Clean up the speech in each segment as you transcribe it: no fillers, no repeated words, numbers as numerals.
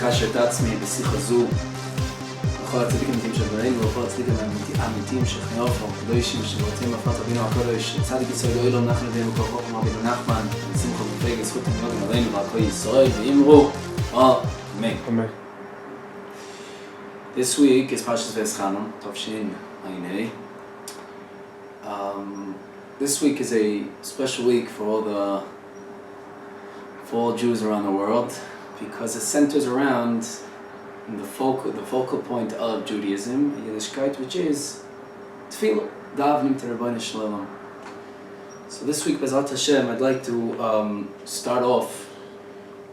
מקשר את עצמי בשיחה זו לכל הצדיקים האמיתיים של בראנו ולכל הצדיקים האמיתיים של חייוף הקדושים שרוצים להפנות רבינו הקודש צדיק ישראל לא אילון נחמן רבינו כל חוק אמר רבי נחמן ושמחו בפגל זכות המלוגים עלינו ועל כל ישראל ואמרו אמן. This week is Parshas V'eschanon, Tavshin Ainei. This week is a special week for all Jews around the world because it centers around the focal point of Judaism, Yiddishkeit, which is Tfillah, davening to Rebbe Nachman. So this week, B'ezrat Hashem, I'd like to start off.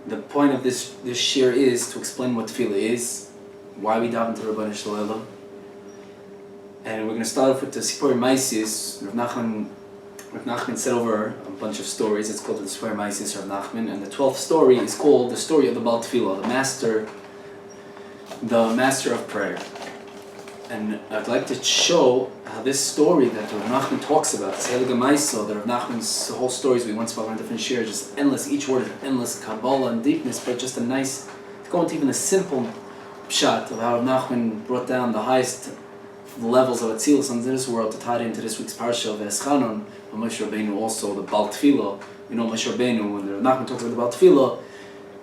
The point of this shir is to explain what Tefillah is, why we daven to Rebbe Nachman, and we're going to start off with the Sipur Maisis. Rebbe Nachman said over a bunch of stories. It's called the Sipur Maisis Rebbe Nachman, and the 12th story is called the story of the Baal Tefillah, the master of prayer. And I'd like to show how this story that Rebbe Nachman talks about, this Heilige Maisa, that Rebbe Nachman's whole stories we once spoke on different shares, just endless, each word is endless Kabbalah and deepness, but just a nice, to go into even a simple pshat of how Rebbe Nachman brought down the highest levels of Atzilus on this world to tie it into this week's Parsha of V'eschanon, and Moshe Rabbeinu also, the Baal Tefillah. We know Moshe Rabbeinu, when Rebbe Nachman talks about the Baal Tefillah,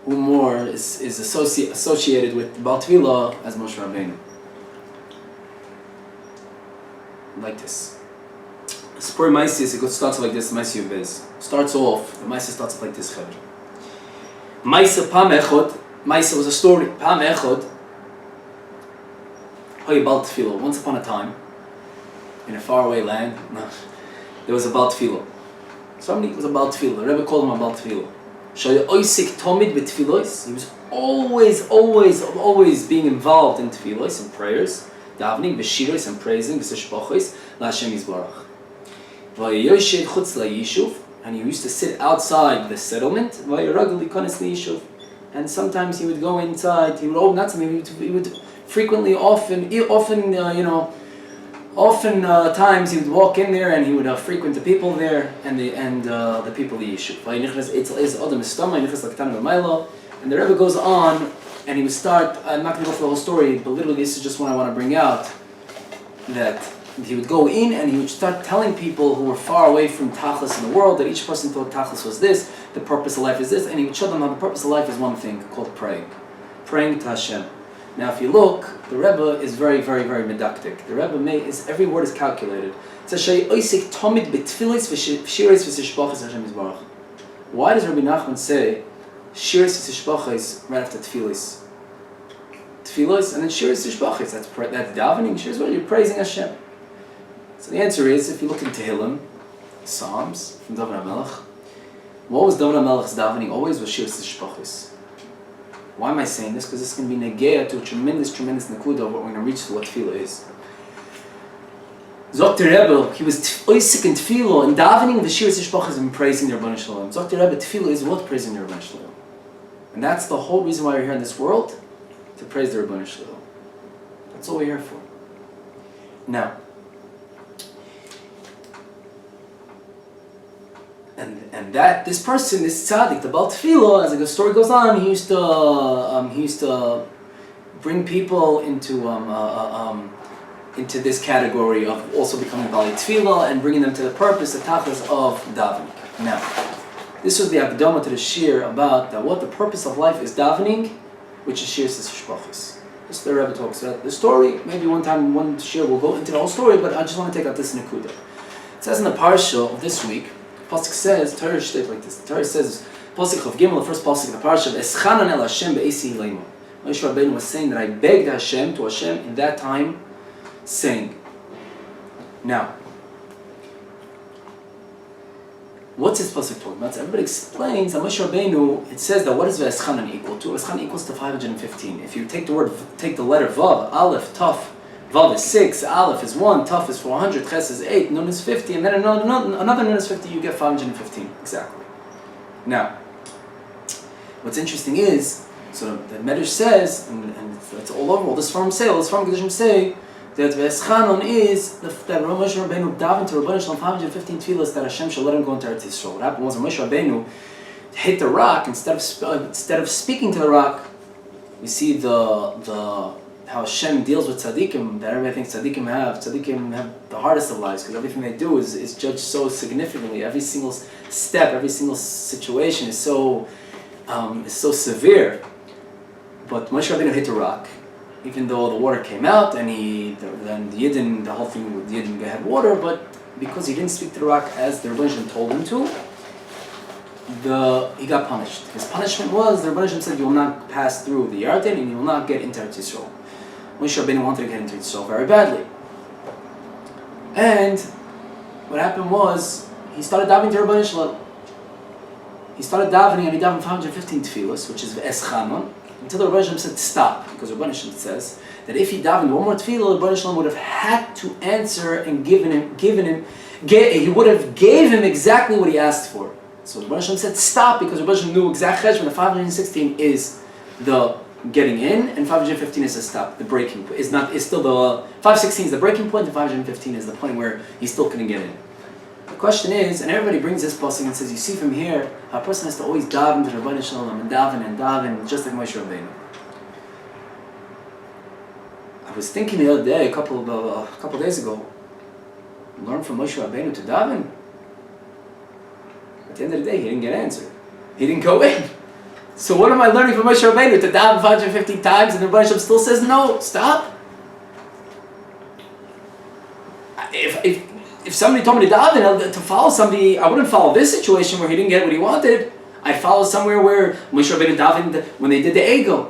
who more is associated with the Baal Tefillah as Moshe Rabbeinu. Like this. Sipur Maisis, it starts like this, Maisi Yubez. Starts off, the Maisa starts like this, Chavir. Maisa Pam Echod, Maisa was a story, Pam Echod, Hoy Baal Tefillah. Once upon a time, in a faraway land, there was a Baal Tefillah. Somebody was a Baal Tefillah. The Rebbe called him a Baal Tefillah. He was always being involved in Tefillos and prayers, davening, b'shiros and praising, b'sishbachos, la'Hashem Yisbarach. And he used to sit outside the settlement, and sometimes he would go inside. He would frequently, times he would walk in there and he would frequent the people there and the people of the Yishuv. And the Rebbe goes on and he would start, I'm not going to go for the whole story, but literally this is just what I want to bring out, that he would go in and he would start telling people who were far away from Tachlis in the world, that each person thought Tachlis was this, the purpose of life is this, and he would show them how the purpose of life is one thing, called praying to Hashem. Now, if you look, the Rebbe is very, very, very medactic. The Rebbe every word is calculated. It says, why does Rebbe Nachman say shiris v'tishbachos right after tefillos? Tefillos and then shiris v'tishbachos. That's davening. Shiris, what you're praising Hashem. So the answer is, if you look in Tfillen, Psalms from David HaMelech, what was David HaMelech's davening? Always was shiris v'tishbachos. Why am I saying this? Because this is going to be negea to a tremendous nakuda of what we're going to reach to what Tefillah is. Zok Rebbe, he was oisik in Tefillah, and davening the shiris v'tishbachos and praising the Rebbe Shalom. Zok Rebbe, Tefillah is what? Praising the Rebbe Shalom. And that's the whole reason why we're here in this world, to praise the Rebbe Shalom. That's all we're here for. Now, and that this person, this tzaddik, the Baal Tefillah, as the story goes on, he used to bring people into this category of also becoming Baal Tefillah and bringing them to the purpose, the tachlis of davening. Now, this was the akdama to the shir about that what the purpose of life is davening, which is shir s'shpachos. This is the Rebbe talks about the story. Maybe one shir will go into the whole story, but I just want to take out this nekuda. It says in the parsha of this week, Pasuk says, Torah states like this. Torah says, Pasuk of Gimel, the first Pasuk of the parsha, Eschanan el Hashem be'esi hilayim. Moshe Rabbeinu was saying that I begged Hashem to Hashem in that time, saying. Now, what's this Pasuk talking about? So everybody explains that Moshe Rabbeinu, it says that what is V'eschanan equal to? V'eschanan equals to 515. If you take the letter Vav, Aleph, Taf, Vav is 6, Aleph is 1, Taf is 400, Ches is 8, Nun is 50, and then another Nun is 50, you get 515, exactly. Now, what's interesting is, so the Medrash says, and it's all over, all this farm Kedishim say, that V'eschanon is that Moshe Rabbeinu davened to Rebbe Nachman 515 tefillas that Hashem shall let him go into Eretz Yisrael. What happened was Moshe Rabbeinu hit the rock, instead of speaking to the rock, We see how Hashem deals with tzaddikim, that everybody thinks tzaddikim have the hardest of lives, because everything they do is judged so significantly. Every single step, every single situation is so severe. But Moshe Rabbeinu hit a rock, even though the water came out, and the whole thing with the Yidden had water, but because he didn't speak to the rock as the Rebbe Nachman told him to, he got punished. His punishment was, the Rebbe Nachman said, you will not pass through the Yarden and you will not get into Eretz Yisrael. Moshe Rabbeinu wanted to get into Eretz Yisrael very badly. And what happened was, he started davening to Rebbe Nachman. He started davening, and he davened 515 Tefillahs, which is V'es Chamon, until the Rebbe Nachman said stop, because Rebbe Nachman says that if he davened one more Tefillah, Rebbe Nachman would have had to answer and he would have gave him exactly what he asked for. So Rebbe Nachman said stop, because Rebbe Nachman knew exact cheshbon. The 516 is the getting in, and 515 is the stop, the breaking point. Is still the 516 is the breaking point, and 515 is the point where he still couldn't get in. The question is, and everybody brings this passage and says, you see from here, a person has to always daven to Rebbe Nachman and daven, just like Moshe Rabbeinu. I was thinking the other day, a couple of days ago, learn from Moshe Rabbeinu to daven. At the end of the day, he didn't get an answer. He didn't go in. So what am I learning from Moshe Rabbeinu? To daven 550 times, and the Rebbe Nachman still says no, stop? If somebody told me to daven, to follow somebody, I wouldn't follow this situation where he didn't get what he wanted. I'd follow somewhere where Moshe Rabbeinu davened when they did the egel.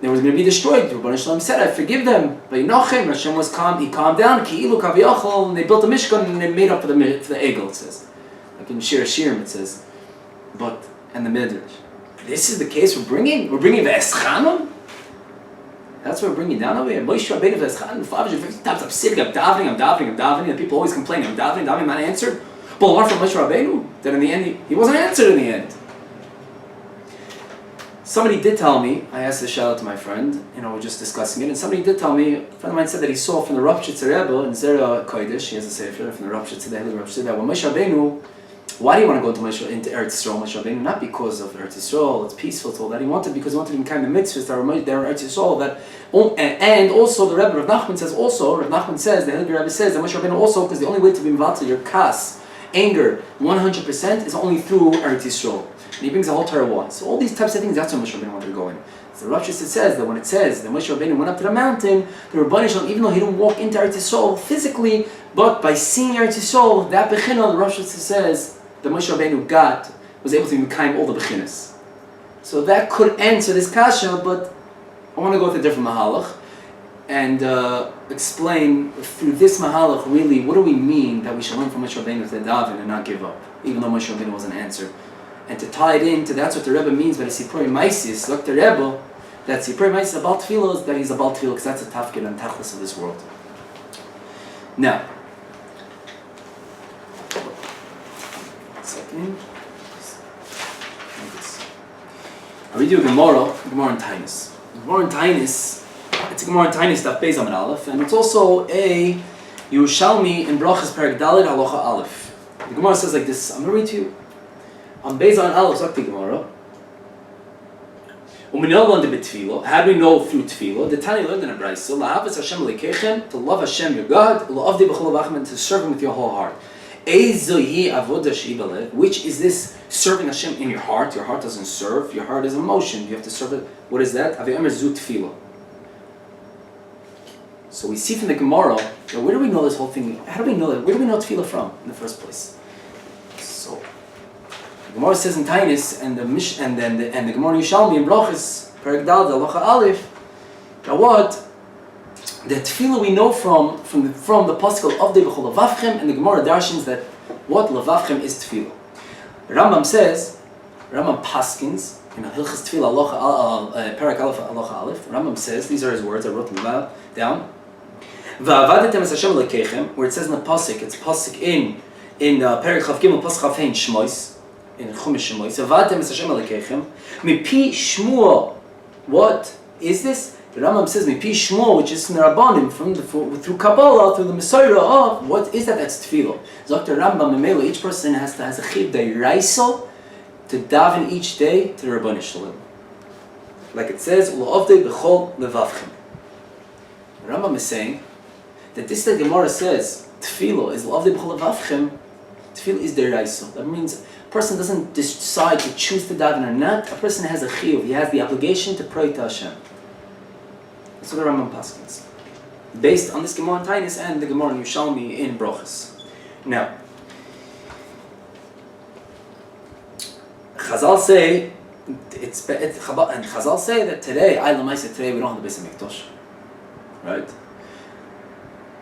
They was going to be destroyed. Rebbe Nachman said, I forgive them. But Hashem was calm. He calmed down. And they built a mishkan and they made up for the egel. It says, like in Shir Hashirim it says, and the midrash. This is the case we're bringing. We're bringing the eschanum. That's what we're bringing down over here. Moshe Rabbeinu v'eschanum 550 times. I'm sitting, I'm davening. And people always complain, I'm davening, not answered. But learn from Moshe Rabbeinu that in the end he wasn't answered in the end. Somebody did tell me, I asked the shel to my friend, we're just discussing it, and somebody did tell me, a friend of mine said that he saw from the Rosh Rebbe in Zera Kodesh, he has a sefer from the Rosh that when Moshe Rabbeinu, why do you want to go into Eretz Yisrael, Moshe Rabbeinu? Not because of Eretz Yisrael, it's peaceful, it's all that. Because he wanted to become the mitzvahs that are Eretz Yisrael, and also the Rebbe Nachman says, the Hilgi Rebbe says that Moshe Rabbeinu also, because the only way to be involved in your kas, anger, 100% is only through Eretz Yisrael. And he brings the whole Torah once. So all these types of things, that's what Moshe Rabbeinu wanted to go in. So the Rosh says that when it says that Moshe Rabbeinu went up to the mountain, the Rebbe Nachman, even though he didn't walk into Eretz Yisrael physically, but by seeing Eretz Yisrael, that bechina, the Rosh says that Moshe Rabbeinu was able to become all the bechinas. So that could answer this kasha, but I want to go with a different mahalach and explain through this mahalach really what do we mean that we should learn from Moshe Rabbeinu to daven and not give up, even though Moshe Rabbeinu wasn't answered. And to tie it into, that's what the Rebbe means by the Sipurei Maisis, like the Rebbe, that Sipurei Maisis about Tefillah, that he's about Tefillah, because that's a tafkid and tachlis of this world. Now, second. I read you a gemara in Tainus. Gemara in Tainus, it's a gemara in Tainus that Beis Amid Aleph, and it's also a Yerushalmi in Brachas Perek Daled Halacha Aleph. The gemara says like this. I'm going to read to you. On Beis Amid Aleph, like the gemara. How do we know through Tfillah? The Tanya learned in a brayso, Lahavas Hashem Lekechem, to love Hashem your God, La'avdi B'chol Avachem, to serve Him with your whole heart. Which is this serving Hashem in your heart? Your heart doesn't serve, your heart is emotion. You have to serve it. What is that? So we see from the Gemara, where do we know this whole thing? How do we know that? Where do we know Tefillah from in the first place? So the Gemara says in Tainus and the Gemara in Yishalmi in Brachas, Perek Daled Halacha Aleph, that what? The Tefillah we know from the pasuk of the B'chol Levavchem, and the Gemara darshins that what Levavchem is Tefillah. Rambam says, Rambam paskins in Hilchas Tefillah Perek Aleph Halacha Aleph. Rambam says, these are his words. I wrote them down. Va'avadetem es Hashem Lekechem, where it says in the pasuk, it's pasuk in Perek Chav Gimel pasuk Chav Hein Shmois in Chumash Shmois. Va'avadetem es Hashem Lekechem mipi Shmuel. What is this? The Rambam says, "Mipi Shmuel," which is in the Rabbanim, through Kabbalah, through the Messiah of what is that? That's Tefillah. Dr. Rambam Memelo, each person has a chiyuv d'oraisa to daven each day to the Rebbeinu Shalom. like it says, U'la'avdei b'chol levavchem. The Rambam is saying that this the Gemara says, Tefillah is L'avdei b'chol levavchem. Tefillah is deraisa. That means a person doesn't decide to choose to daven or not. A person has a chiyuv. He has the obligation to pray to Hashem. That's what the Rambam paskins, based on this Gemara in Tainis and the Gemara in Yerushalmi in Brochus. Now, Chazal say Chazal say that today, today we don't have the Beis Hamikdash, right?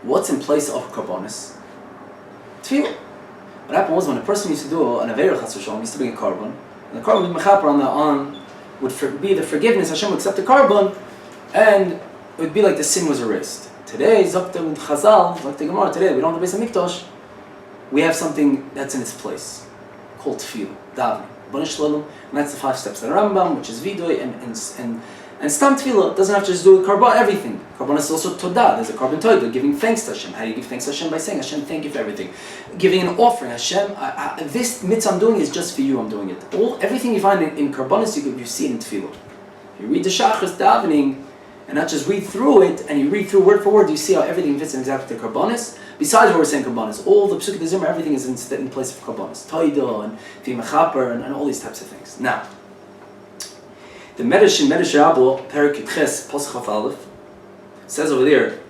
What's in place of Karbonis? Tefillah. What happened was when a person used to do an Aveira Chas v'Shalom, used to bring a carbon, and the carbon would be mechaper would be the forgiveness. Hashem would accept the carbon, and it would be like the sin was erased. Today, Zokta with Chazal, like the Gemara, today we don't have the Beis Hamikdash. We have something that's in its place, called Tefillah, davening. And that's the 5 steps of the Rambam, which is Vidoy and Stam Tefillah doesn't have to just do with Karban, everything. Karban is also Todah. There's a Karban Todah, giving thanks to Hashem. How do you give thanks to Hashem? By saying, Hashem, thank you for everything. Giving an offering, Hashem, this mitzvah I'm doing is just for you, I'm doing it. Everything you find in Karbanis, you see it in Tefillah. You read the Shachris davening, and not just read through it, and you read through word for word, you see how everything fits in exactly the Karbanis. Besides what we're saying Karbanis, all the Psukei Zimmer, everything is in place of Karbanis. Toidah, and Vimachaper, and all these types of things. Now, the Medrash in Medrash Rabbo, Perik Yudches, Posach Chaf Aleph, says over there,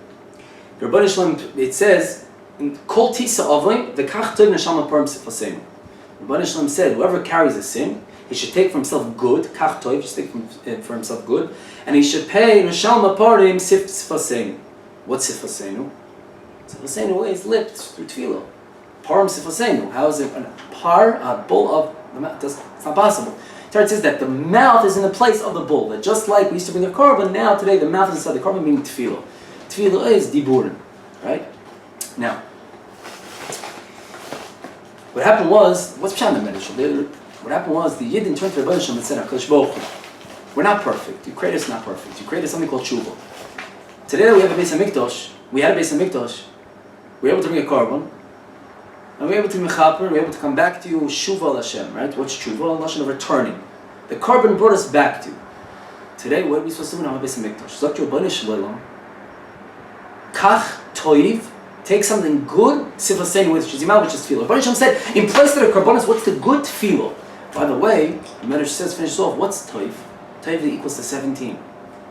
Rebbe Nachman, it says, Kol Tisa Avlim, the Kach Tov Neshama Parim Sifasenu. Rebbe Nachman said, whoever carries a sin, he should take for himself good, Kach Tov, he should take for himself good, and he should pay Neshama Parim Sifasenu. What's Sifasenu? Sifasenu is lipped through Tefillah. Parim Sifasenu. How is it a bowl of the mouth? It's not possible. Torah says that the mouth is in the place of the bowl. That just like we used to bring a carbon, now today the mouth is inside the carbon, meaning Tefillah. Tefillah is diburin, right? Now, what happened was, what's Pshat in the Medrash? What happened was the Yidden turned to Rebbe Nachman and said, HaKadosh Baruch Hu, we're not perfect. You created us not perfect. You created something called tshuva. Today we have a Beis Hamikdash. We had a Beis Hamikdash. We were able to bring a carbon. And we're able to mechaper, we're able to come back to you, Shuva Hashem, right? What's Shuva? Lashon of returning. The carbon brought us back to you. Today, what are we supposed to do now? Beis Hamikdash. Zok Rabbeinu Shalom. Kach Toiv. Take something good, Sifasenu, which is Yimal, which is Tefillah. Rabbeinu Shalom said, in place of the carbonas, what's the good Tefillah? By the way, the Medrash says, finishes off, what's Toiv? Toiv equals to 17.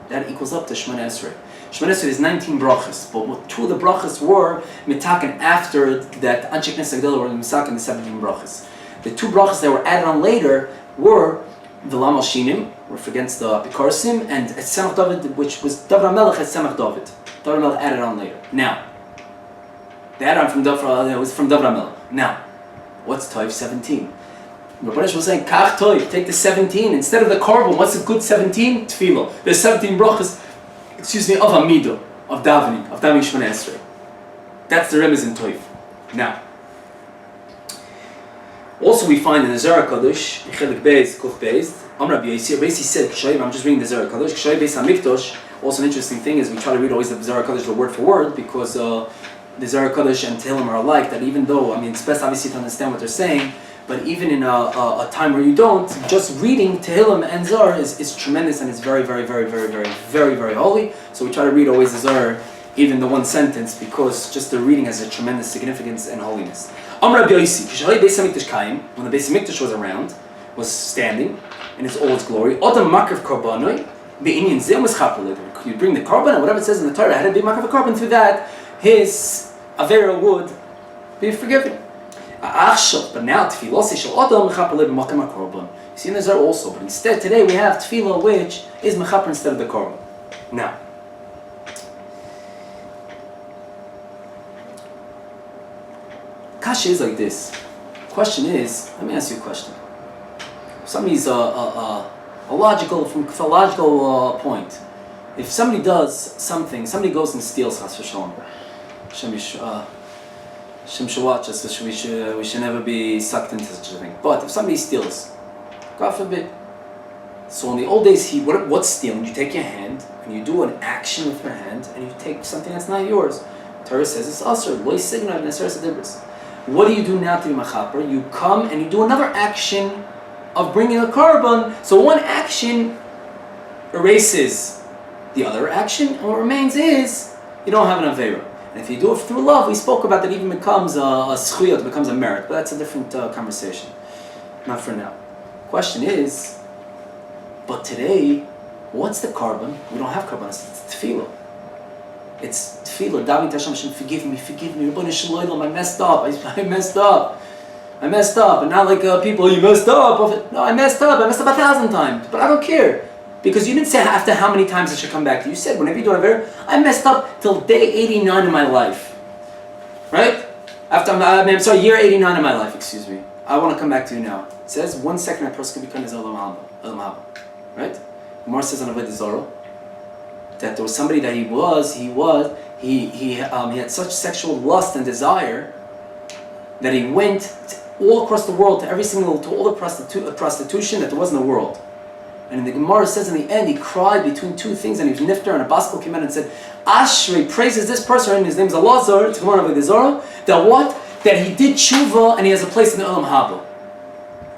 That equals up to Shemana Esrei. Shemana Esrei is 19 brachas, but 2 of the brachas were mitaken after that Anshek Nesagdela were mitaken the 17 brachas. The 2 brachas that were added on later were V'lam Shinim, which against the Pikarsim, and Semach David, which was David HaMelech as Semach David. David HaMelech added on later. Now, the add-on from David was from David HaMelech. Now, what's Toiv 17? Rebbe Nachman was saying, Kach Toiv, take the 17 instead of the carbon. What's a good 17? Tefillah. There's 17 brachas. Of Amidah, of davening Shemana Esrei. That's the remez in Toiv. Now, also we find in the Zohar Kadosh, Chelik Beis, Kuf Beis, Amr Rabbi Yossi, Rabbi Yossi said, Kshay, I'm just reading the Zohar Kadosh, Kshay Beis HaMikdash. Also an interesting thing is we try to read always the Zohar Kadosh word for word, because the Zohar Kadosh and Tehillim are alike, that even though, it's best obviously to understand what they're saying, but even in a time where you don't, just reading Tehillim and Zohar is tremendous, and it's very, very, very, very, very, very, very holy. So we try to read always the Zohar, even the one sentence, because just the reading has a tremendous significance and holiness. Amr Rabbi Yossi, when the Beis Hamikdash was around, was standing in all its glory, Odam Makrav Karbanoi, Be'inyan Zeh Meschapel. You bring the carbon, and whatever it says in the Torah, had to be Makrav carbon, through that, his Avera would be forgiven. But now Tefillah shel Adam mechaper b'makom hakorban. You see in the Zohar also, but instead today we have Tefillah which is mechaper instead of the carbon. Now, Kasha is like this. Question is, let me ask you a question. Somebody's a logical point. If somebody does something, somebody goes and steals Chas v'Shalom. Hashem should watch us, so we should never be sucked into such a thing. But if somebody steals, God forbid. So in the old days, what's stealing? You take your hand and you do an action with your hand, and you take something that's not yours. Torah says it's asur, lo yisignad neser sedibris. What do you do now to be machaper? You come and you do another action of bringing a carbon. So one action erases the other action, and what remains is you don't have an avera. And if you do it through love, we spoke about that, even becomes a schuyot, becomes a merit, but that's a different conversation. Not for now. Question is, but today, what's the carbon? We don't have carbon. It's tefillah. It's tefillah. Davening to Hashem, forgive me. Rebbe Nachman, I messed up. I messed up. And not like people, you messed up. No, I messed up 1,000 times. But I don't care. Because you didn't say after how many times it should come back to you. You said, whenever you do an avera, I messed up till day 89 in my life. Right? Year 89 in my life, excuse me. I want to come back to you now. It says, 1 second a person can become his olam haba. Right? Gemara says on Avodah Zarah that there was somebody that he had such sexual lust and desire that he went all across the world to all the prostitution that there was in the world. And the Gemara says in the end, he cried between two things, and he was nifter, and a baskel came out and said, Ashrei praises this person, and his name is Elazar, it's Gemara of Avodah Zarah, that what? That he did tshuva, and he has a place in the Olam Haba.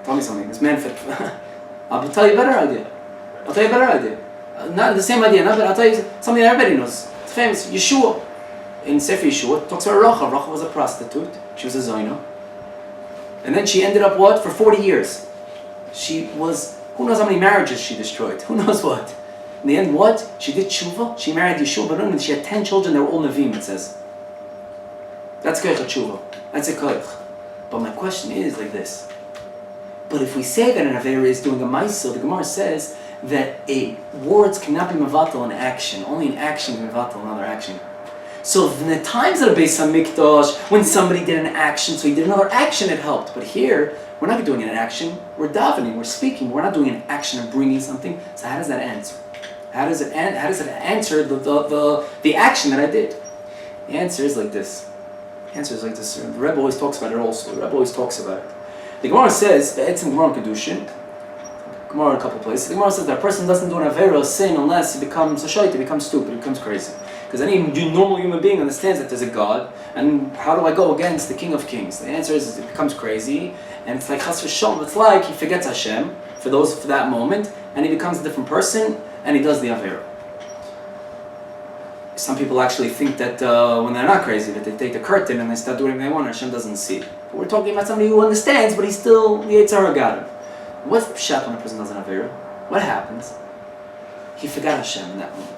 Tell me something, this man I'll tell you a better idea. Not the same idea, I'll tell you something that everybody knows. It's famous, Yeshua. In Sefer Yeshua, it talks about Racha. Racha was a prostitute, she was a Zayna. And then she ended up what? For 40 years. She was... Who knows how many marriages she destroyed? Who knows what? In the end, what? She did tshuva. She married Yeshua Barun, and she had 10 children. They were all Nevi'im, it says. That's koich tshuva. That's a koich. But my question is like this. But if we say that an avera is doing a ma'aseh, the Gemara says that words cannot be mevatel in action. Only in action can mevatel another action. So in the times of the Beis HaMikdash, when somebody did an action, so he did another action, it helped. But here, we're not doing an action, we're davening, we're speaking, we're not doing an action of bringing something. So how does that answer? How does it answer the action that I did? The answer is like this. The Rebbe always talks about it also. The Rebbe always talks about it. The Gemara says, the Etzim Gemara in Kedushin, Gemara in a couple places, the Gemara says that a person doesn't do an avera, sin, unless he becomes a shait, he becomes stupid, he becomes crazy. Because any normal human being understands that there's a God, and how do I go against the King of Kings? The answer is it becomes crazy, and it's like chas v'shalom. It's like he forgets Hashem for that moment, and he becomes a different person, and he does the avera. Some people actually think that when they're not crazy, that they take the curtain and they start doing what they want, and Hashem doesn't see. But we're talking about somebody who understands, but he's still the Yetzer Hara got him. What's the pshat when a person does an avera? What happens? He forgot Hashem in that moment.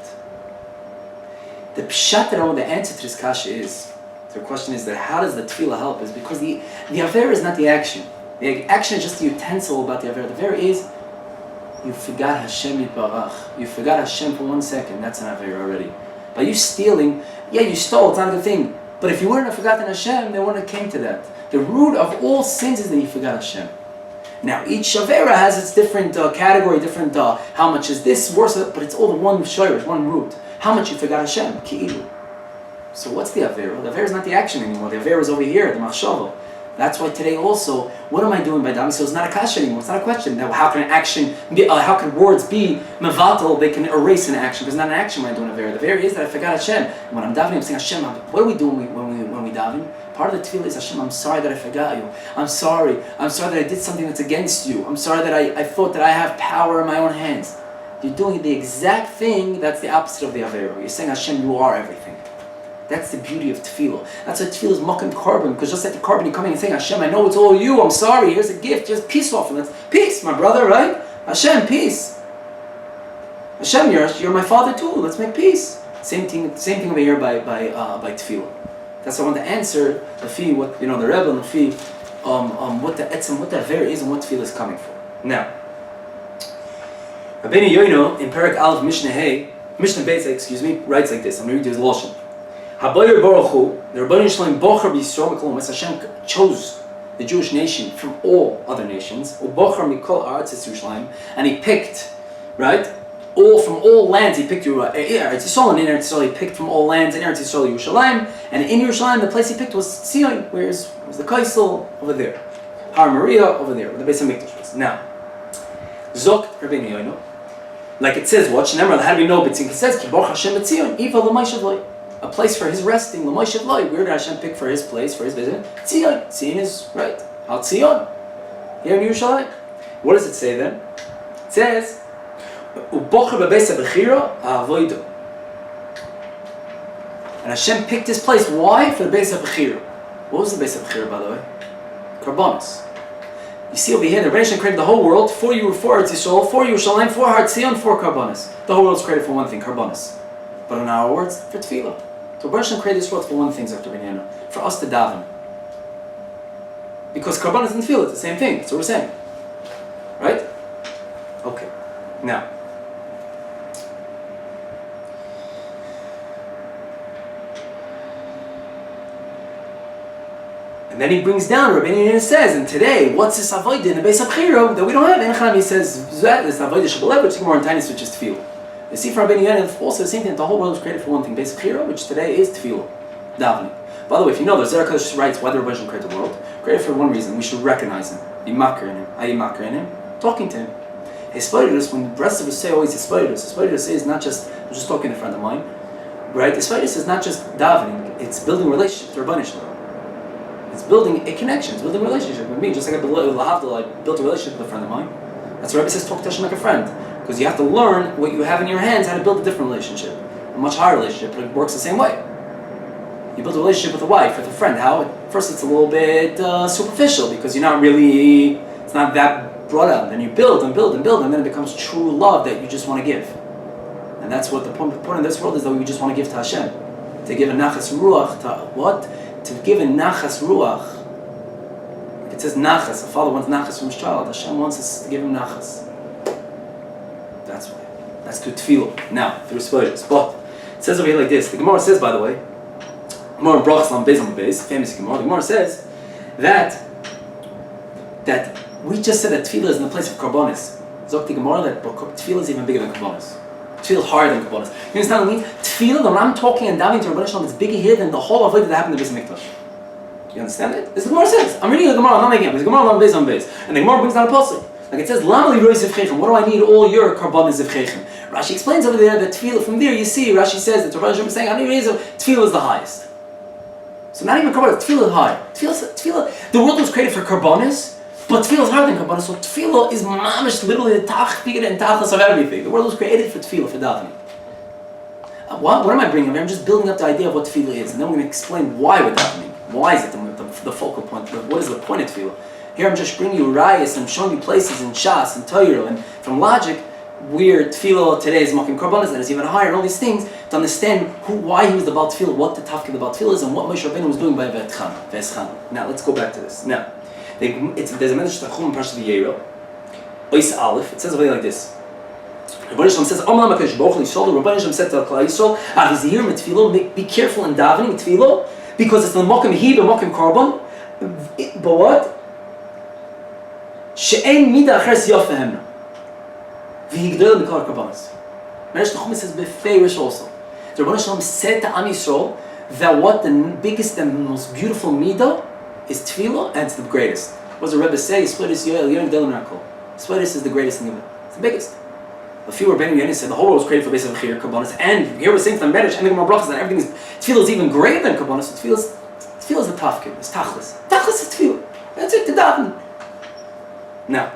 The pshat that I want to answer to this kasha is, the question is that how does the tefillah help? Is because the avera is not the action. The action is just the utensil about the avera. The avera is, you forgot Hashem Yitbarach. You forgot Hashem for 1 second. That's an avera already. By you stealing, yeah, you stole, it's not a good thing. But if you wouldn't have forgotten Hashem, they wouldn't have came to that. The root of all sins is that you forgot Hashem. Now, each avera has its different category, different how much is this worse, but it's all the one shayrish, one root. How much you forgot Hashem? Ki'ilu. So what's the avera? The avera is not the action anymore. The avera is over here, the machshava. That's why today also, what am I doing by davening? So it's not a kasha anymore. It's not a question. Now, how can action be? How can words be mevatel? They can erase an action because it's not an action when I do an avera. The avera is that I forgot Hashem. And when I'm davening, I'm saying Hashem. What are we doing when we daven? Part of the tefillah is Hashem. I'm sorry that I forgot you. I'm sorry that I did something that's against you. I'm sorry that I thought that I have power in my own hands. You're doing the exact thing that's the opposite of the avera. You're saying Hashem, you are everything. That's the beauty of tefillah. That's why tefillah is makom carbon, because just like the carbon, you're coming and saying, Hashem, I know it's all you, I'm sorry, here's a gift, just peace offering. Peace, my brother, right? Hashem, peace. Hashem, you're my father too, let's make peace. Same thing over here by tefillah. That's why I want to answer the fee, what the Rebbe and the fee, what the etzem, what the avera is and what tefillah is coming for. Now, Rabbeinu Yoino in Perek Aleph Mishnah Beis, writes like this. I'm going to read his lashon. Habayir Baruch Hu, the Rebbeinu Shalom Bocher B'Yisrael Mikol U'Mes, Hashem chose the Jewish nation from all other nations. U'Bocher Mikol Aretz Yisrael, and he picked, right, from all lands. He picked Eretz Yisrael, and in Eretz Yisrael he picked from all lands. In Eretz Yisrael, Yerushalayim, and in Yerushalayim the place he picked was Zion, where was the Kaisel over there, Har Maria over there, where the Beis HaMikdash was. Now, Zok Rabbeinu Yoino, like it says, what? Shneimar, how do we know? It says, Ki Baruch Hashem B'Tzion, Iva L'may Shavloi. A place for his resting, L'may Shavloi. Where did Hashem pick for his place, for his visit? Tzion. Tzion is, right, Al Tzion. Here in Yerushalayim. What does it say then? It says, And Hashem picked this place. Why? For the base of Bechira. What was the base of Bechira, by the way? Korbanos. You see over here, the Rebbe Nachman created the whole world for you, for Eretz Yisrael, for Yerushalayim, for Har Tzion, for Korbanos. The whole world is created for one thing, Korbanos. But in our words, for Tefillah. So Rebbe Nachman created this world for one thing, Dr. Benyana, for us to daven. Because Korbanos and Tefillah, it's the same thing. That's what we're saying. Right? Okay. Now. And then he brings down, Rebbe Nachman says, and today, what's this avodah in the base of Bechira that we don't have? And he says, this avodah shel, which is more in tiniest, which is Tefillah. You see from Rebbe Nachman also the same thing, the whole world was created for one thing, base of Bechira, which today is Tefillah, davening. By the way, if you know, the Zohar Kodesh writes why the Rebbe Nachman created the world. Created for one reason, we should recognize him, be makar in him. Are you makar in him? Talking to him. Hispaidus, when the rest of us say always Hispaidus is not just, I'm just talking to a friend of mine, right? Hispaidus is not just davening, it's building a relationship to Rebbe Nachman. It's building a connection, it's building a relationship with me, just like I built a relationship with a friend of mine. That's why Rebbe says talk to Hashem like a friend. Because you have to learn what you have in your hands, how to build a different relationship. A much higher relationship, but it works the same way. You build a relationship with a wife, with a friend. How? At first it's a little bit superficial, because you're not really, it's not that brought out. Then you build and build and build, and then it becomes true love that you just want to give. And that's what the point in this world is, that we just want to give to Hashem. To give a nachas ruach, to what? To give a nachas ruach. It says nachas, a father wants nachas from his child. Hashem wants us to give him nachas. That's why. That's to Tfillah. Now, the response. But it says over here like this. The Gemara says, by the way, Gemara Brachas on Beis, famous Gemara. The Gemara says that we just said that Tefillah is in the place of Korbanos. Zok the Gemara that Tefillah is even bigger than Korbanos. Tefillah higher than Korbanos. You understand what I mean? Tefillah, when I'm talking and davening to Rebbe Nachman, is bigger here than the whole avodah that happened in the Beis Mikdash. You understand it? This is what the Gemara says. I'm reading the Gemara, I'm not making it. It's Gemara on Beis. And the Gemara brings down a pasuk. Like it says, Lama li rois zivchechem. What do I need all your Korbanos zivchechem? Rashi explains over there that Tefillah, from there you see, Rashi says that Rebbe Nachman is saying, Tefillah is the highest. So not even Korbanos, Tefillah is high. Tefillah, the world was created for Korbanos, but Tefillah is higher than Korbanos. So Tefillah is mamish, literally the picadon and tachlis of everything. The world was created for Tefillah, for davening. What am I bringing? I'm just building up the idea of what Tefillah is, and then we're going to explain why we're davening. Why is it the focal point? What is the point of Tefillah? Here I'm just bringing you rayas and showing you places in Shas and Torah and from logic where Tefillah today is making Korbanos, that is even higher, and all these things to understand why he was the Baal Tefillah, what the tafkid about Tefillah is, and what Moshe Rabbeinu was doing by Ve'eschan. Now let's go back to this. Now, there's a message to Chum in Parashat Vayera, Ois Aleph. It says over there like this. Rebbe Nachman says, Rebbe Nachman said to Klal Yisrael, be careful in davening Tefillah, because it's the Mokim Hib and Mokim Korban. But what? She'en mida achers yafehemna. V'higdol b'kol Korbanos. Rebbe Nachman says beferish also. The Rebbe Nachman said to Am Yisrael that what the biggest and most beautiful midah is Tefillah, and it's the greatest. What does the Rebbe say? Split is the greatest thing of it. It's the biggest. A few Rabbeinu said the whole world was created for base of Bechira, Korbanos, and here we're saying from Medrash and the Gemara Brachas that everything is Tefillah is even greater than Korbanos. So Tefillah is the tafkid, it's tachlis. Tachlis is Tefillah. That's it, the daven. Now,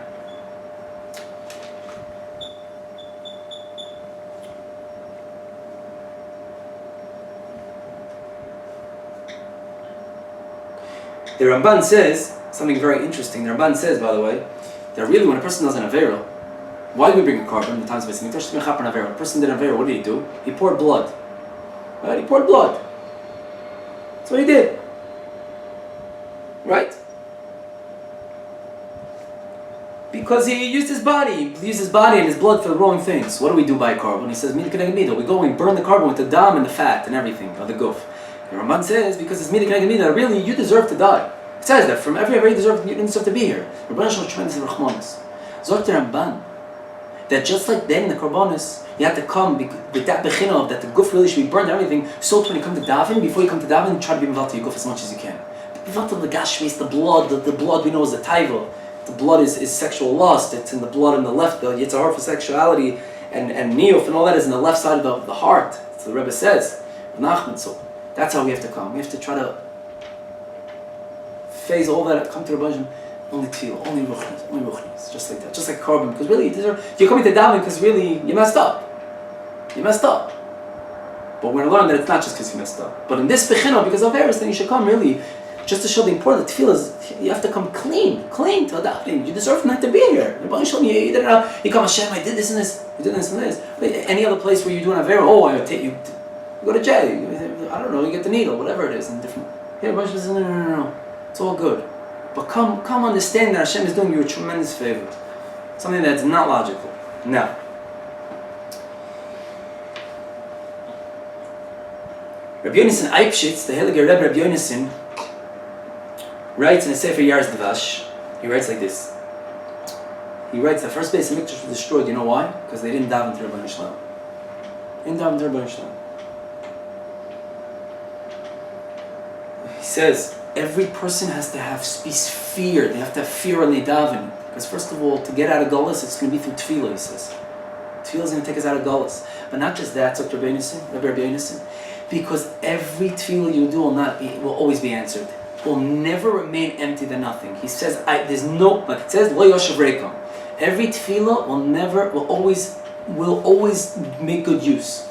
the Ramban says something very interesting. The Ramban says, by the way, that really when a person does an avera, why do we bring a carbon in the times of Beis Mikdash? When a person did an avera, what did he do? He poured blood. Right? He poured blood. That's what he did. Right? Because he used his body. He used his body and his blood for the wrong things. What do we do by a carbon? He says, we go and we burn the carbon with the dam and the fat and everything, of the guf. The Ramban says, because it's midah k'neged midah, really, you deserve to die. It says that from every you didn't deserve to be here. Rebbe Nachman was tremendous in Rachmanis. Zok the Ramban, that just like then in the Korbanos, you have to come with that bechina of that the guf really should be burned and everything. So when you come to daven, before you come to daven, try to be involved to your guf as much as you can. Involved to the gashmis, the blood we know is the taiva. The blood is sexual lust. It's in the blood on the left. The yitzhar for sexuality and niyuf and all that is in the left side of the heart. So the Rebbe says, Nachman. So that's how we have to come. We have to try to phase all that, come to Rebbe Nachman, only tefillah, only ruchnis, just like that, just like carbon. Because really, you're coming to davening because really you messed up. You messed up. But we're going to learn that it's not just because you messed up. But in this picadon, because of errors, then you should come really, just to show the importance of tefillah is, you have to come clean to davening. You deserve not to be here. You come, Hashem, I did this and this, you did this and this. But any other place where you're doing a very, I take you go to jail, I don't know, you get the needle, whatever it is, in different. Here, Baruch says, no. It's all good. But come understand that Hashem is doing you a tremendous favor. Something that's not logical. Now, Rabbi Yonasan Eibschitz, the Heilige Rebbe Rabbi Yonasan, writes in a Sefer Yar's Devash, he writes like this. He writes the first base of Mikdash was destroyed, you know why? Because they didn't daven to Rebbe Nachman. He says, every person has to have fear. They have to have fear when they daven. Because first of all, to get out of Gullus, it's going to be through Tfillah, he says. Tefillah is going to take us out of Gullus. But not just that, Dr. Rebbe Nachman, because every Tefillah you do will always be answered. Will never remain empty than nothing. He says, there's no, like it says, Lo Yoshev Reikam. Every Tefillah will always make good use.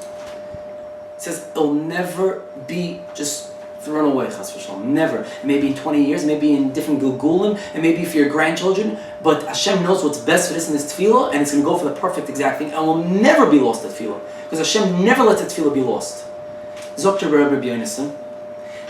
It says, it'll never be just thrown away, chas v'shalom. Never. Maybe in 20 years, maybe in different gilgulim, and maybe for your grandchildren, but Hashem knows what's best for this in this tefillah, and it's going to go for the perfect exact thing, and will never be lost, that tefillah. Because Hashem never lets a tefillah be lost. Zokter Rebbe Nachman.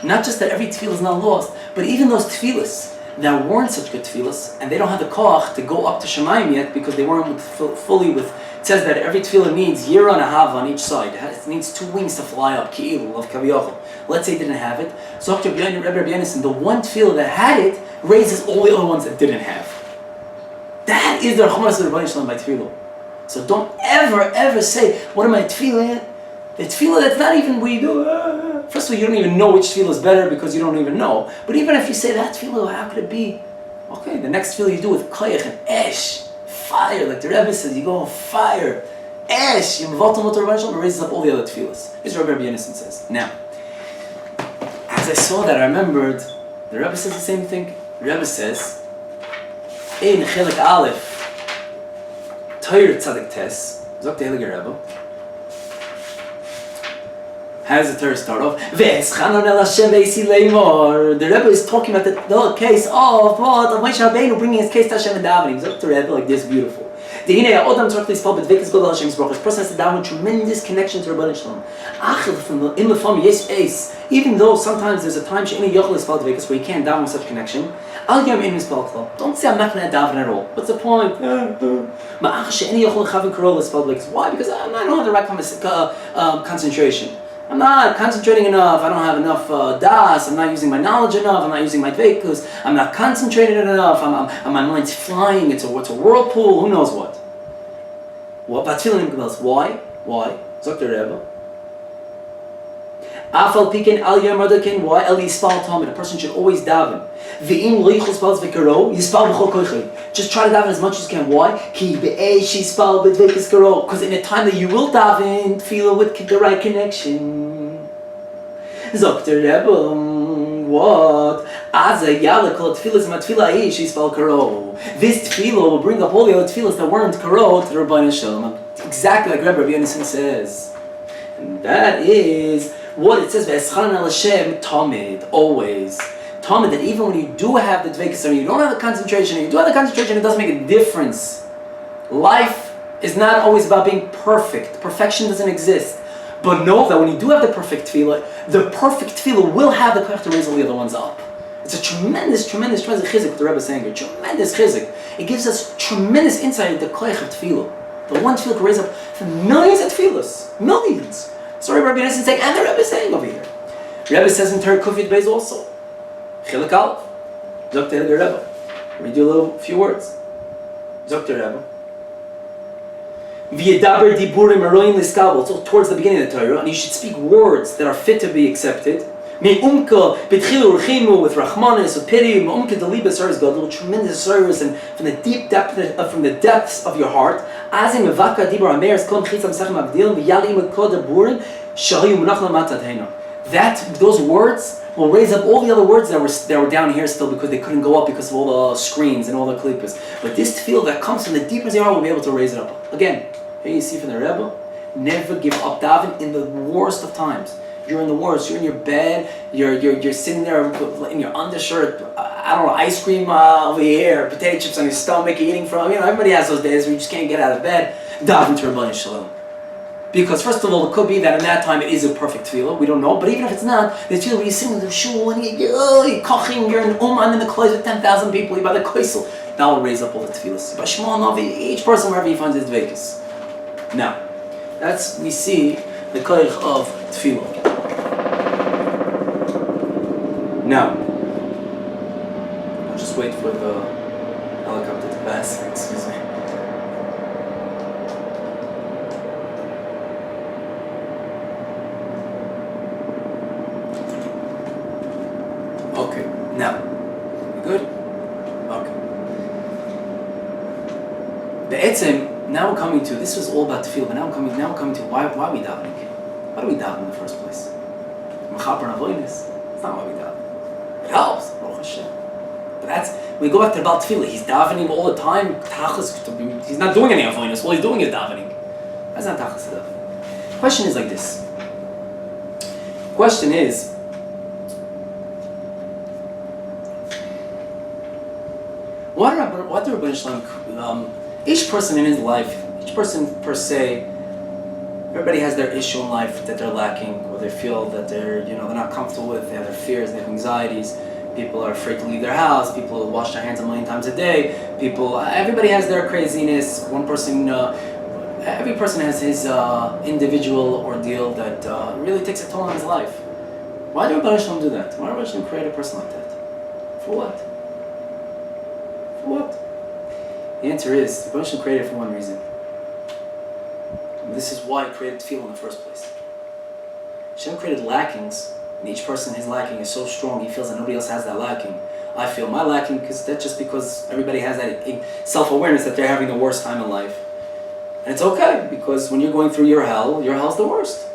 Not just that every tefillah is not lost, but even those tefillahs that weren't such good tefillahs, and they don't have the koach to go up to Shemayim yet, because they weren't fully with. It says that every tefillah needs yira and a hava on each side. It needs two wings to fly up, ki'ilu, of kaviyachol. Let's say it didn't have it. So Rebbe Nachman, the one tefillah that had it raises all the other ones that didn't have. That is the Rachmanas of Rebbe Nachman by tefillah. So don't ever say, what am I tefillah? The tefillah that's not even where you do. First of all, you don't even know which tefillah is better because you don't even know. But even if you say that tefillah, how could it be? Okay, the next tefillah you do with koyach and esh, fire, like the Rebbe says, you go on fire, esh, you raises up all the other tefillahs. This is what Rebbe Nachman says. Now, as I saw that, I remembered the Rebbe says the same thing. The Rebbe says, in Chelik Aleph, Torah Tzadik Tes, Zok the Heilige Rebbe. How does the Torah start off? The Rebbe is talking about the case of Moshe Rabbeinu bringing his case to Hashem and davening. He's up to Rebbe like this, beautiful. The person has to daven with tremendous connection to Rebbe Nachman. Even though sometimes there's a time where you can't daven with such connection, don't say I'm not going to daven at all. What's the point? Why? Because I don't have the right concentration. I'm not concentrating enough, I don't have enough das, I'm not using my knowledge enough, I'm not using my dveikus, I'm not concentrated enough, my mind's flying, it's a whirlpool, who knows what. What? Why? Zok the Rebbe. Afal piken al yom madakin, why? El yispal tamid, a person should always daven. V'im lo yichol spal zvekaro, yispal b'chol koichai. Just try to daven as much as you can. Why? Ki be'esh yispal b'dvekis karo. Because in a time that you will daven, feel with the right connection. Zok the Rebbe, what? Aza yala kol tefillas ma tefillah ish yispal karo. This tefillah will bring up all the other tefillahs that weren't karo to the Rebbe Nachman. Exactly like Rebbe Nachman says. And that is what it says, V'eschan al Hashem, tamid, always. Tamid, that even when you do have the dveikus, you don't have the concentration, you do have the concentration, it doesn't make a difference. Life is not always about being perfect. Perfection doesn't exist. But know that when you do have the perfect tefillah will have the koach to raise all the other ones up. It's a tremendous chizik, what the Rebbe is saying here. Tremendous chizik. It gives us tremendous insight into the koach of tefillah. The one tefillah can raise up for millions of tefillahs. Millions. Sorry, Rebbe Nachman is saying, and the Rebbe is saying over here. Rebbe says in Torah Kufid Beis also. Chilek Aleph. Zok the Heilige Rebbe. Read you a few words. Zok the Rebbe. V'yedaber diburim aroim liskabel. So towards the beginning of the Torah, and you should speak words that are fit to be accepted. Me'umka b'tchilu urchimu, with rachmanis, with pity, me'umka deliba service gadol, tremendous service, and from the depths of your heart. Azim mevaka dibur ameres kol mchitzam sachem abdilim v'yalim kol daburim shahayu munach lamatad heina. those words will raise up all the other words that were down here still because they couldn't go up because of all the screens and all the klippas. But this tefillah that comes from the deepest of your heart will be able to raise it up. Again, here you see from the Rebbe, never give up daven in the worst of times. You're in the worst. You're in your bed. You're sitting there in your undershirt. I don't know, ice cream over here, potato chips on your stomach, you're eating from. Everybody has those days where you just can't get out of bed. Daven to Rebbe Shalom. Because first of all, it could be that in that time it is a perfect tefillah. We don't know. But even if it's not, the tefillah where you sing in the shul and you're koching, you're in Uman in the clothes with 10,000 people. You're by the koisel. That will raise up all the tefillahs. By Shema Navi, each person wherever he finds his dveikus. Now, we see the koich of tefillah. Now, I'll just wait for the helicopter to pass. Excuse me. Okay, now, we good? Okay. The etzem, now we're coming to, this was all about tefillah, but now we're coming to why are we davening? Why do we daven in the first place? Mechaper avoidance. It's not why we daven. It helps, Baruch Hashem. But that's, we go back to the Baal Tefillah, he's davening all the time, he's not doing any avoidance, all he's doing is davening. That's not tachas davening. Question is like this. Question is, what do Rebbe Nachman, each person in his life, each person per se, everybody has their issue in life that they're lacking, or they feel that they're not comfortable with. They have their fears, they have anxieties. People are afraid to leave their house. People wash their hands a million times a day. Everybody has their craziness. One person, every person has his individual ordeal that really takes a toll on his life. Why did Rebbe Nachman do that? Why did Rebbe Nachman create a person like that? For what? For what? The answer is, Rebbe Nachman created it for one reason. And this is why he created Tfillen in the first place. Hashem created lackings, and each person, his lacking is so strong, he feels that nobody else has that lacking. I feel my lacking, because that's just because everybody has that self-awareness that they're having the worst time in life. And it's okay, because when you're going through your hell's the worst.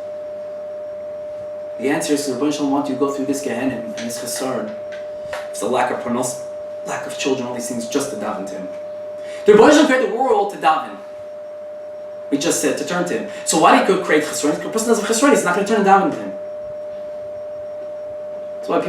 The answer is, Rebbe Nachman wants you to go through this Gehenna and this Chesar. It's the lack of parnos, lack of children, all these things, just to daven to him. The Rebbe Nachman created the world to daven. We just said to turn to him. So why do you create chesronis? If a person doesn't have chesronis, he's not going to turn down to him. That's why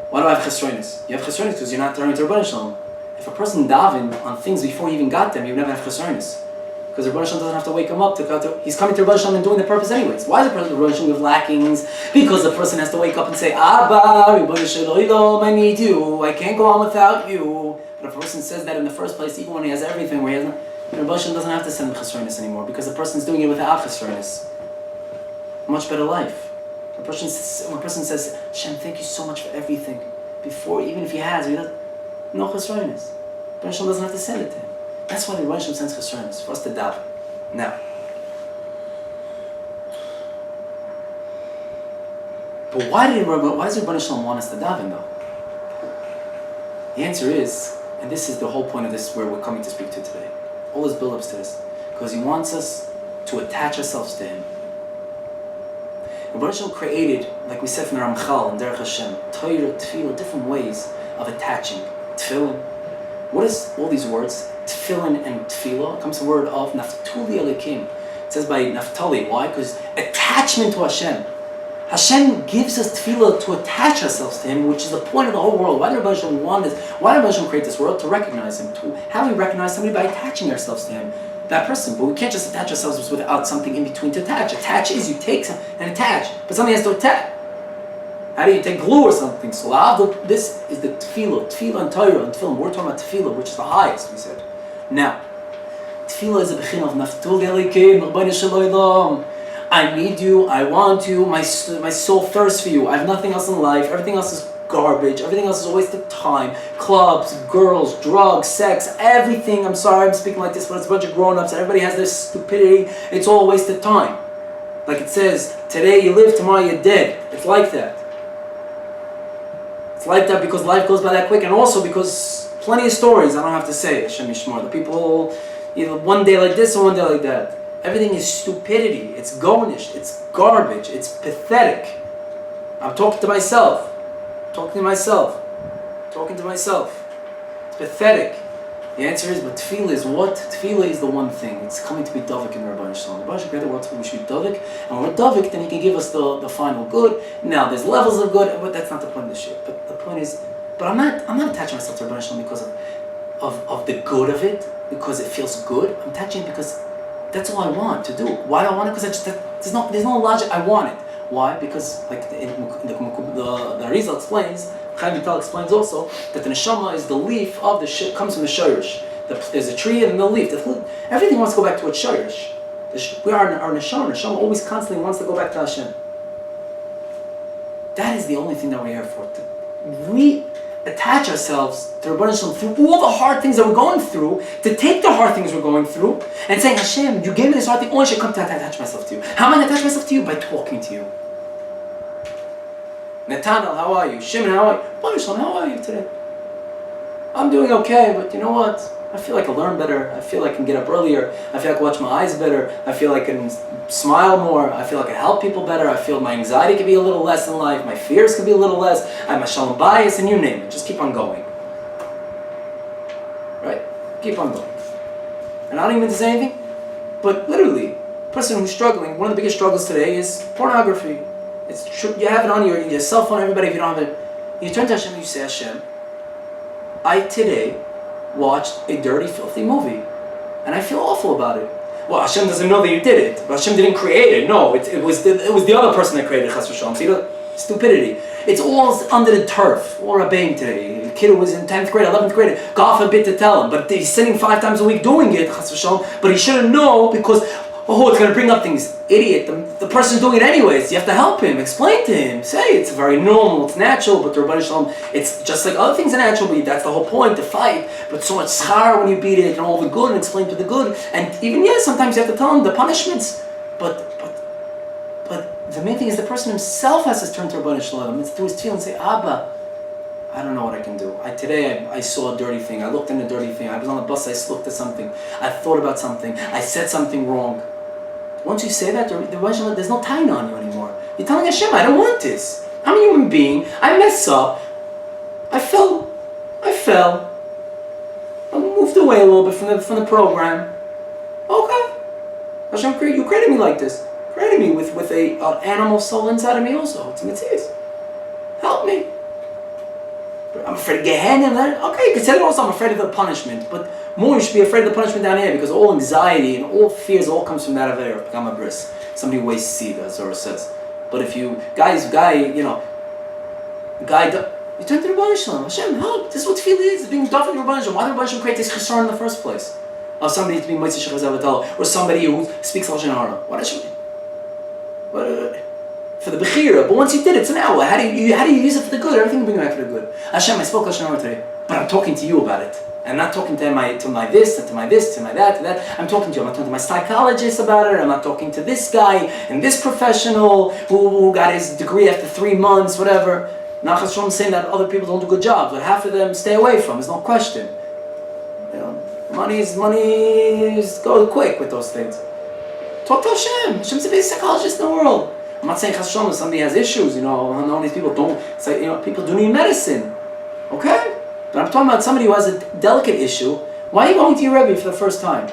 why do I have chesronis? You have chesronis because you're not turning to Rebbe Nachman. If a person daven on things before he even got them, you would never have chesronis. Because Rebbe Nachman doesn't have to wake him up he's coming to Rebbe Nachman and doing the purpose anyways. Why is the person Rebbe Nachman with lackings? Because the person has to wake up and say, Abba, Rebbe Nachman, I need you. I can't go on without you. But if a person says that in the first place, even when he has everything, where he has Rebbe Nachman doesn't have to send him chesronis anymore because the person's doing it without chesronis. Much better life. When a person says, Hashem, thank you so much for everything, before, even if he has, no chesronis. Rebbe Nachman doesn't have to send it to him. That's why the Rebbe Nachman sends chesronis, for us to daven. Now, but why does Rebbe Nachman want us to daven though? The answer is, and this is the whole point of this, where we're coming to speak to today. All his build-ups to this, because he wants us to attach ourselves to him. Rebbe Nachman created, like we said from the Ramchal and Derech Hashem, Torah, Tefillah, different ways of attaching. Tfillen. What is all these words? Tfillen and Tefillah comes from the word of Naftuli Elikim. It says by Naftali. Why? Because attachment to Hashem. Hashem gives us tefillah to attach ourselves to Him, which is the point of the whole world. Why did Rebbe Nachman want this? Why did Rebbe Nachman create this world? To recognize Him. How do we recognize somebody? By attaching ourselves to Him. That person. But we can't just attach ourselves without something in between to attach. Attach is you take some and attach. But something has to attach. How do you take glue or something? So this is the tefillah and Torah and Tfillen. We're talking about tefillah, which is the highest, we said. Now, tefillah is a bechin of Naftuli Elikim, Rebbeinu Shalom. I need you, I want you, my soul thirsts for you. I have nothing else in life, everything else is garbage, everything else is a waste of time. Clubs, girls, drugs, sex, everything. I'm sorry I'm speaking like this, but it's a bunch of grown-ups, everybody has their stupidity. It's all a waste of time. Like it says, today you live, tomorrow you're dead. It's like that. It's like that because life goes by that quick, and also because plenty of stories, I don't have to say, Hashem Yishmar, the people, one day like this and one day like that. Everything is stupidity, it's gonish, it's garbage, it's pathetic. I'm talking to myself. Talking to myself. Talking to myself. It's pathetic. The answer is, but Tefillah is what? Tefillah is the one thing. It's coming to be Davik in the Rebbe Nachman. The Rebbe Nachman created the world we should be Davik, and when we're Davik, then he can give us the final good. Now, there's levels of good, but that's not the point of the shit. But the point is, I'm not attaching myself to Rebbe Nachman because of the good of it, because it feels good. I'm attaching it because that's all I want to do. Why do I want it? Because there's no logic. I want it. Why? Because like the Arizal explains, Chaim Vital explains also that the Neshama is the leaf of the comes from the shayrish. There's a tree and the leaf. Everything wants to go back to its shayrish. We are our Neshama. Neshama always constantly wants to go back to Hashem. That is the only thing that we're here for. We attach ourselves to Rebbe Nachman through all the hard things that we're going through, to take the hard things we're going through, and saying, Hashem, you gave me this hard thing, only should come to attach myself to you. How am I going to attach myself to you? By talking to you. Nathanael, how are you? Shimon, how are you? Rebbe Nachman, how are you today? I'm doing okay, but you know what? I feel like I learn better. I feel like I can get up earlier. I feel like I can watch my eyes better. I feel like I can smile more. I feel like I can help people better. I feel my anxiety can be a little less in life. My fears can be a little less. I have my shalom bias, and you name it. Just keep on going. Right? Keep on going. And I don't even mean to say anything, but literally, a person who's struggling, one of the biggest struggles today is pornography. You have it on your cell phone, everybody, if you don't have it. You turn to Hashem and you say, Hashem, I today watched a dirty, filthy movie, and I feel awful about it. Well, Hashem doesn't know that you did it, but Hashem didn't create it. No, it was the other person that created it. Chas v'shalom. See, stupidity. It's all under the turf. Or wellbeing today. A kid who was in 10th grade, 11th grade, God forbid to tell him, but he's sitting 5 times a week doing it. Chas v'shalom. But he shouldn't know because it's going to bring up things. Idiot. The person's doing it anyways. You have to help him, explain to him, say it's very normal, it's natural, but the Rebbe Nachman, it's just like other things are natural, but that's the whole point, to fight. But so much schar when you beat it, and all the good, and explain to the good. And even, sometimes you have to tell him the punishments. But the main thing is the person himself has to turn to Rebbe Nachman. It's through his Tfillen and say, Abba, I don't know what I can do. Today I saw a dirty thing. I looked in a dirty thing. I was on the bus, I looked at something. I thought about something. I said something wrong. Once you say that, there's no tying on you anymore. You're telling Hashem, I don't want this. I'm a human being. I mess up. I fell. I moved away a little bit from the program. Okay. Hashem, you created me like this. Created me with an animal soul inside of me also. It's mitzvahs. Help me. I'm afraid of Gehenna. Okay, you can say that also, I'm afraid of the punishment. But more you should be afraid of the punishment down here, because all anxiety and all fears all comes from that Avera, Pagama Bris. Somebody wastes seed, as Zohar says. But if you, you turn to the Rebbe Nachman. Hashem, help. This is what Tefillah is, being done for the Rebbe Nachman. Why did the Rebbe Nachman create this chesron in the first place? Of somebody to be Motzei Shechaz or somebody who speaks Lashon Hara. What should for the Bechira, but once you did it, it's an hour. How do you use it for the good? Everything will bring you back for the good. Hashem, I spoke Lashon Hara today, but I'm talking to you about it. I'm not talking to my this, to my this, to my that, to that. I'm talking to you. I'm not talking to my psychologist about it. I'm not talking to this guy and this professional who got his degree after 3 months, whatever. Not saying that other people don't do good jobs, but half of them stay away from. There's no question. Money is go quick with those things. Talk to Hashem. Hashem's the biggest psychologist in the world. I'm not saying Chas v'shalom, somebody has issues, all these people don't, people do need medicine. Okay? But I'm talking about somebody who has a delicate issue. Why are you going to your Rebbe for the first time?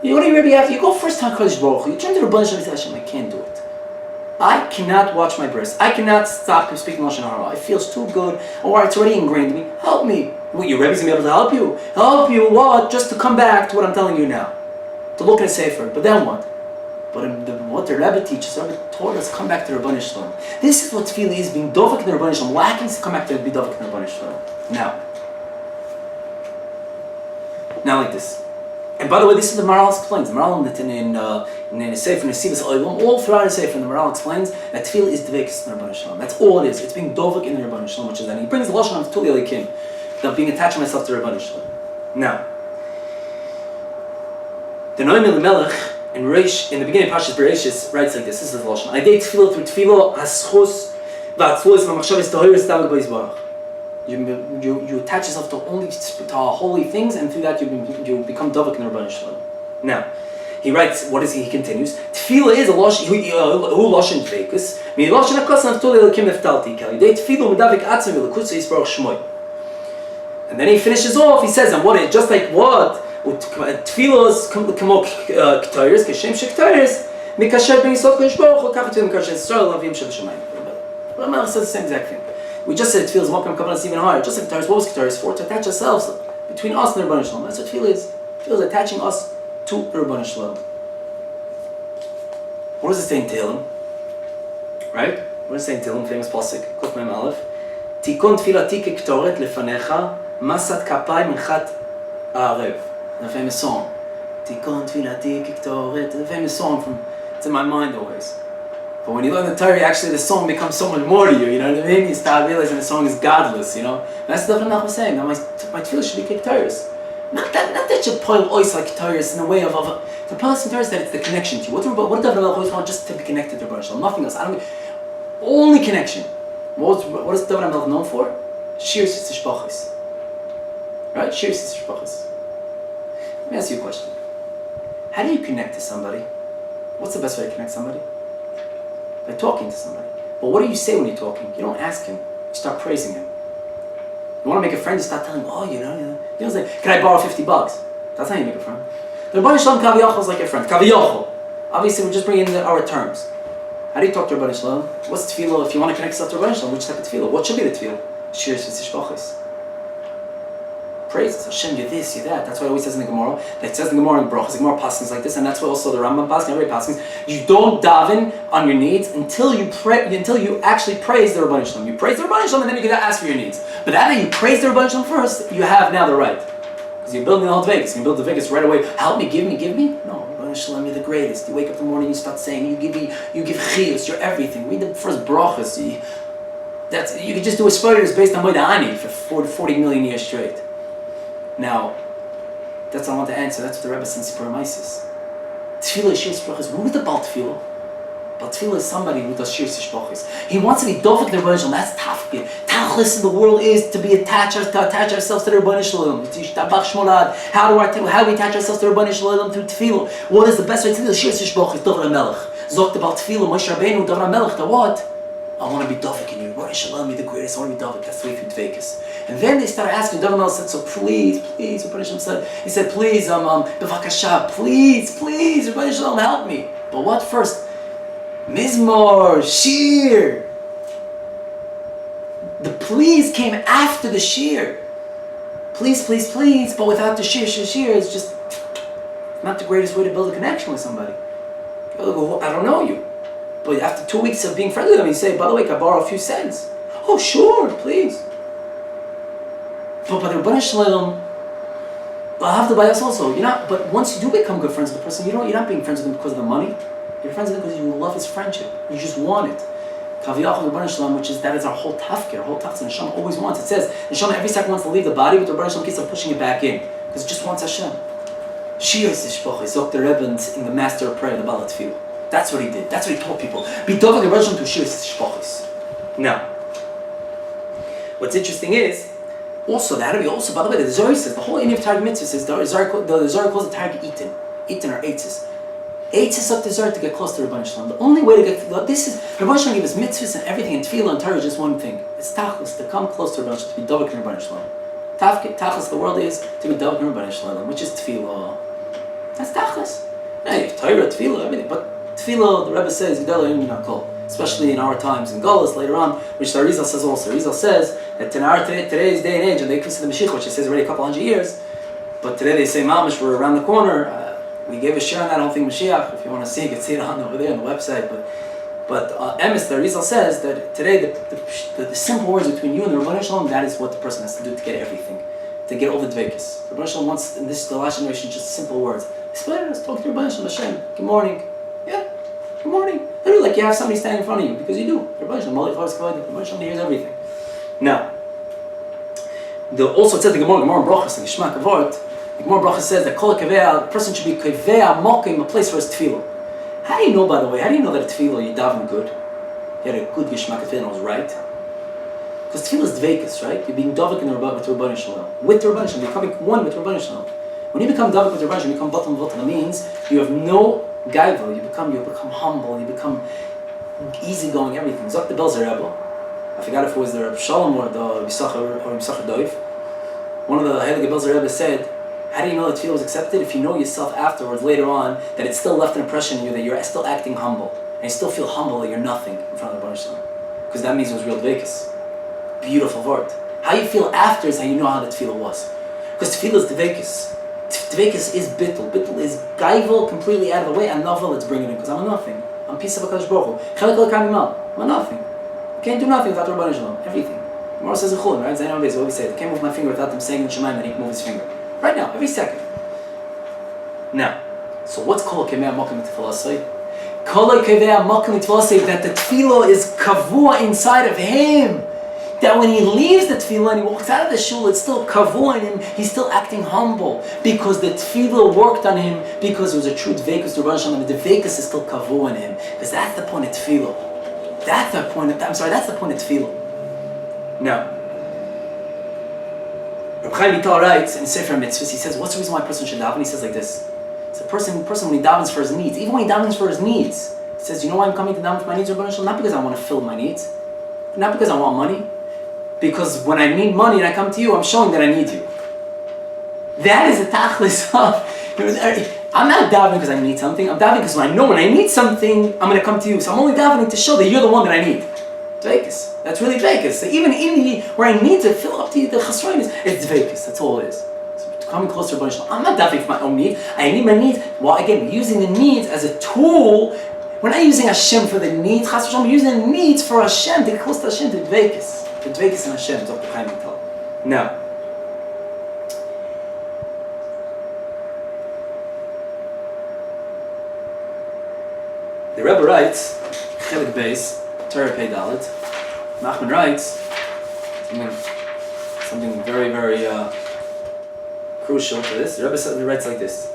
You go to your Rebbe after, you go first time Kodesh Baruch Hu. You turn to the Rebbe Nachman and say, Hashem, I can't do it. I cannot watch my breast. I cannot stop speaking Lashon Hara. It feels too good, or it's already ingrained in me. Help me. Well, your Rebbe's going to be able to help you. Help you what? Just to come back to what I'm telling you now. To look at a Sefer. But then what? But what the Rebbe teaches, the Rebbe taught us, come back to Rebbe Nachman. This is what Tefillah is, being dovek in the Rebbe Nachman, lacking to come back to be dovek in the Rebbe Nachman. Now like this. And by the way, this is the Maral explains. The Maral in the Sefer Nesivas Olam, all throughout the Sefer, the Maral explains that Tefillah is dvekis in the Rebbe Nachman. That's all it is. It's being dovek in the Rebbe Nachman, which is that. He brings the Lashon of Tuli Elikim, that being attached to myself to Rebbe Nachman. Now, the Noam Elimelech, in the beginning of Parshas Bereshis, writes like this. This is the Lashon. I did Tefillah through Tefillah, haschus, v'atzvus, v'machshavas, tahiris, davik b'yizbarach. You attach yourself to holy things, and through that you become davik in the Rebbe Nachman. Now, He writes, what is he? He continues, Tfillah is a losh, who loshin dveikus, mi loshin akosan tuli lekim neftalti kal, yidei tfillah medavik atzim v'lekutzu yisbarach shmoy. And then he finishes off, he says, and what is, just like what? Tfillah is kamo k'tayris, k'shem shek'tayris, mikasher ben yisot k'nishbarach, l'kachat mikasher Yisrael, lavim shel shemayim. But Rebbe Nachman says the same exact thing. We just said Tfillah is more compartments even higher. Just like K'tayris, what was K'tayris for? To attach ourselves between us and the Rebbe Nachman. That's what Tfillah is. Tfillah is attaching us to the Rebbe Nachman. What does it say in Tfillen? Right? What does it say in Tfillen? Famous pasuk, Kuf Mem Aleph. Tikon Tfilati k'ktoret lefanecha masat kapay menchat ha'arev. The famous song. Tikon Tfilati k'ktoret. The famous song from. It's in my mind always. But when you learn the Torah, actually the song becomes so much more to you, you know what I mean? You start realizing the song is godless, you know? And that's the Rebbe Nachman was saying, that my tefillah should be k'tayris. Not that you pile ois like k'tayris in a way of the purpose in Torah is that it's the connection to you. What does Rebbe Nachman always want? Just to be connected to Rebbe Shalom, nothing else. Only connection. What is Rebbe Nachman known for? Shir Sitzishpachis. Right? Shir Sitzishpachis. Let me ask you a question. How do you connect to somebody? What's the best way to connect to somebody? By talking to somebody. But what do you say when you're talking? You don't ask him. You start praising him. You want to make a friend, you start telling him, oh, you know, it's like, can I borrow $50? That's how you make a friend. The Rebbe Shalom Kaviyachol is like a friend. Kaviyachol. Obviously, we're just bringing in our terms. How do you talk to Rebbe Shalom? What's Tefillah? If you want to connect yourself to Rebbe Shalom, which type of Tefillah? What should be the Tefillah? Shir Sitzishpachis. Praise Hashem, you're this, you're that. That's what it always says in the Gemara. It says in the Gemara in Brachos, the Gemara passes like this, and that's why also the Rambam passes, everybody passes. You don't daven on your needs until you actually praise the Rebbe Shalom. You praise the Rebbe Shalom, and then you can ask for your needs. But after you praise the Rebbe Shalom first, you have now the right. Because you're building the whole Vegas. You build the Vegas right away. Help me, give me. No, Rebbe Shalom, you're the greatest. You wake up in the morning, you start saying, you give chiyus, you're everything. Read the first Brachos. You can just do a spoilers based on Moedani for 40 million years straight. Now, that's what I want to answer. That's what the Rebbe says in Sipur Tefillah is shir sishpachis. Who is the Bal Tefillah? Bal Tefillah is somebody who does shir sishpachis. He wants to be dofek the Rebbe Shalom. That's tafkid. Tachlis in the world is to attach ourselves to the Rebbe Shalom. How do we attach ourselves to the Rebbe Shalom through Tefillah? What is the best way to do? Shir sishpachis. Dover HaMelech. Zok the Bal Tefillah. Moshe Rabbeinu. Dover HaMelech. The what? I want to be dofek in you. Rebbe Shalom, you're the greatest. I want to be dofek. That's the way through Dveikus. And then they started asking. Dover HaMelech said, so please, Rebbe Shalom said, he said, please, bevakasha, please, Rebbe Shalom, help me. But what first? Mizmor, shir. The please came after the shir. Please, but without the shir is just not the greatest way to build a connection with somebody. I don't know you. But after 2 weeks of being friendly with them, you say, by the way, can I borrow a few cents? Oh, sure, please. But the Rebbe Shalom, I'll have to buy us also. But once you do become good friends with the person, you're not being friends with them because of the money. You're friends with him because you love his friendship. You just want it. Kaviyachol Rebbe Shalom, that is our whole tafkir. Our whole tafkir. Neshama always wants. It says Neshama every second wants to leave the body, but the Rebbe Shalom keeps on pushing it back in because it just wants Hashem. Shir Sishpachis, Dr. Rebbe in the Master of Prayer, the Baal Tefillah. That's what he did. That's what he told people. Be dovek Rebbe Shalom to Shir Sishpachis. Now, what's interesting is. Also, by the way, the Zohar says, the whole Indian of Torah and Mitzvoth says, the Zohar calls the Torah Eaton. Eaton or Eitzes. Eitzes up the Zohar to get close to Rebbe Shalom. The only way to get, Rebbe Shalom gave us mitzvahs and everything, and Tefillah and Torah is just one thing. It's tachlis, to come close to Rebbe Shalom, to be dovek in Rebbe Shalom. Tachlis, the world is to be dovek in Rebbe Shalom, which is Tefillah. That's tachlis. Now, you have Torah, Tefillah, everything, but Tefillah, the Rebbe says, especially in our times in Golas later on, which the Arizal says also. Arizal says that in today's day and age, and they consider the Mashiach, which it says already a couple hundred years, but today they say Mamish, we're around the corner. We gave a share on that, I don't think Mashiach. If you want to see, you can see it over there on the website. But Emes, the Arizal says that today the simple words between you and the Rebbe Shalom, that is what the person has to do to get everything, to get all the dveikus. The Rebbe Shalom wants in the last generation just simple words. Let's talk to your Rebbe Shalom, Hashem. Good morning. Yeah. Good morning. Literally, like you have somebody standing in front of you, because you do. The Rebbe Shalom hears everything. Now, also it says the Gemara Brachos, the Geshmak Avot, the Gemara Brachos says that Kol Kaveh, a person should be Kaveh Mokim, a place for his Tefillah. How do you know, by the way, that a Tefillah, you daven good? You had a good Geshmak Tefillah and it was right? Because Tefillah is Dveikus, right? You're being Dovek in the Rebbe Shalom. With the Rebbe Shalom, becoming one with the Rebbe Shalom. When you become David with the Rosh, you become bottom of it means you have no gaiva, you become humble, you become easygoing, everything. Zok the Belzer Rebbe, I forgot if it was the Reb Shalom or the Yisachar Doif. One of the Heilige Belzer Rebbe said, how do you know that Tefillah was accepted? If you know yourself afterwards, later on, that it still left an impression in you that you're still acting humble. And you still feel humble that you're nothing in front of the Baruch Shalom. Because that means it was real dvekus. Beautiful word. How you feel after is how you know how the Tefillah was. Because Tefillah is dvekus. Dvekus is bittul. Bittul is gaivel completely out of the way, and novel it's bringing in. Because I'm a nothing. I'm piece of HaKadosh Baruch Hu. Chelek Elokam Imal. I'm a nothing. I can't do nothing without the Rebbe Shalom. Everything. Gemara says in Chulin, right? Zayin Abbez, what we say. I can't move my finger without them saying in Shemaim that he can move his finger. Right now, every second. Now, so what's called Kemei HaMokim Tefillah? Kol Kemei HaMokim Tefillah, that the Tefillah is kavua inside of him. That when he leaves the Tefillah and he walks out of the shul, it's still kavua in him, he's still acting humble. Because the Tefillah worked on him, because it was a true dvekus to Rosh Hashanah, the dvekus is still kavua in him. Because that's the point of Tefillah. That's the point of Tefillah. Now, Reb Chaim Vital writes in Sefer Mitzvahs, he says, what's the reason why a person should daven? He says like this. It's a person when he davens for his needs, even when he davens for his needs, he says, you know why I'm coming to daven for my needs, Rebbe Nachman? Not because I want to fill my needs, not because I want money, because when I need money and I come to you, I'm showing that I need you. That is the tachlis of, I'm not davening because I need something, I'm davening because when I need something, I'm going to come to you. So I'm only davening to show that you're the one that I need. Dvekus. That's really dvekus. So even in where I need to fill up the chasronis, it's dvekus. That's all it is. So coming closer to Baruch. I'm not davening for my own needs. I need my needs. Well, again, using the needs as a tool. We're not using Hashem for the needs. We're using the needs for Hashem to get close to Hashem, to dvekus. The dvekus and Hashem. Dr. Chaim Vital. Now, the Rebbe writes, Chelik Beis, Torah Pei Dalet. Nachman writes something very, very crucial to this. The Rebbe writes like this.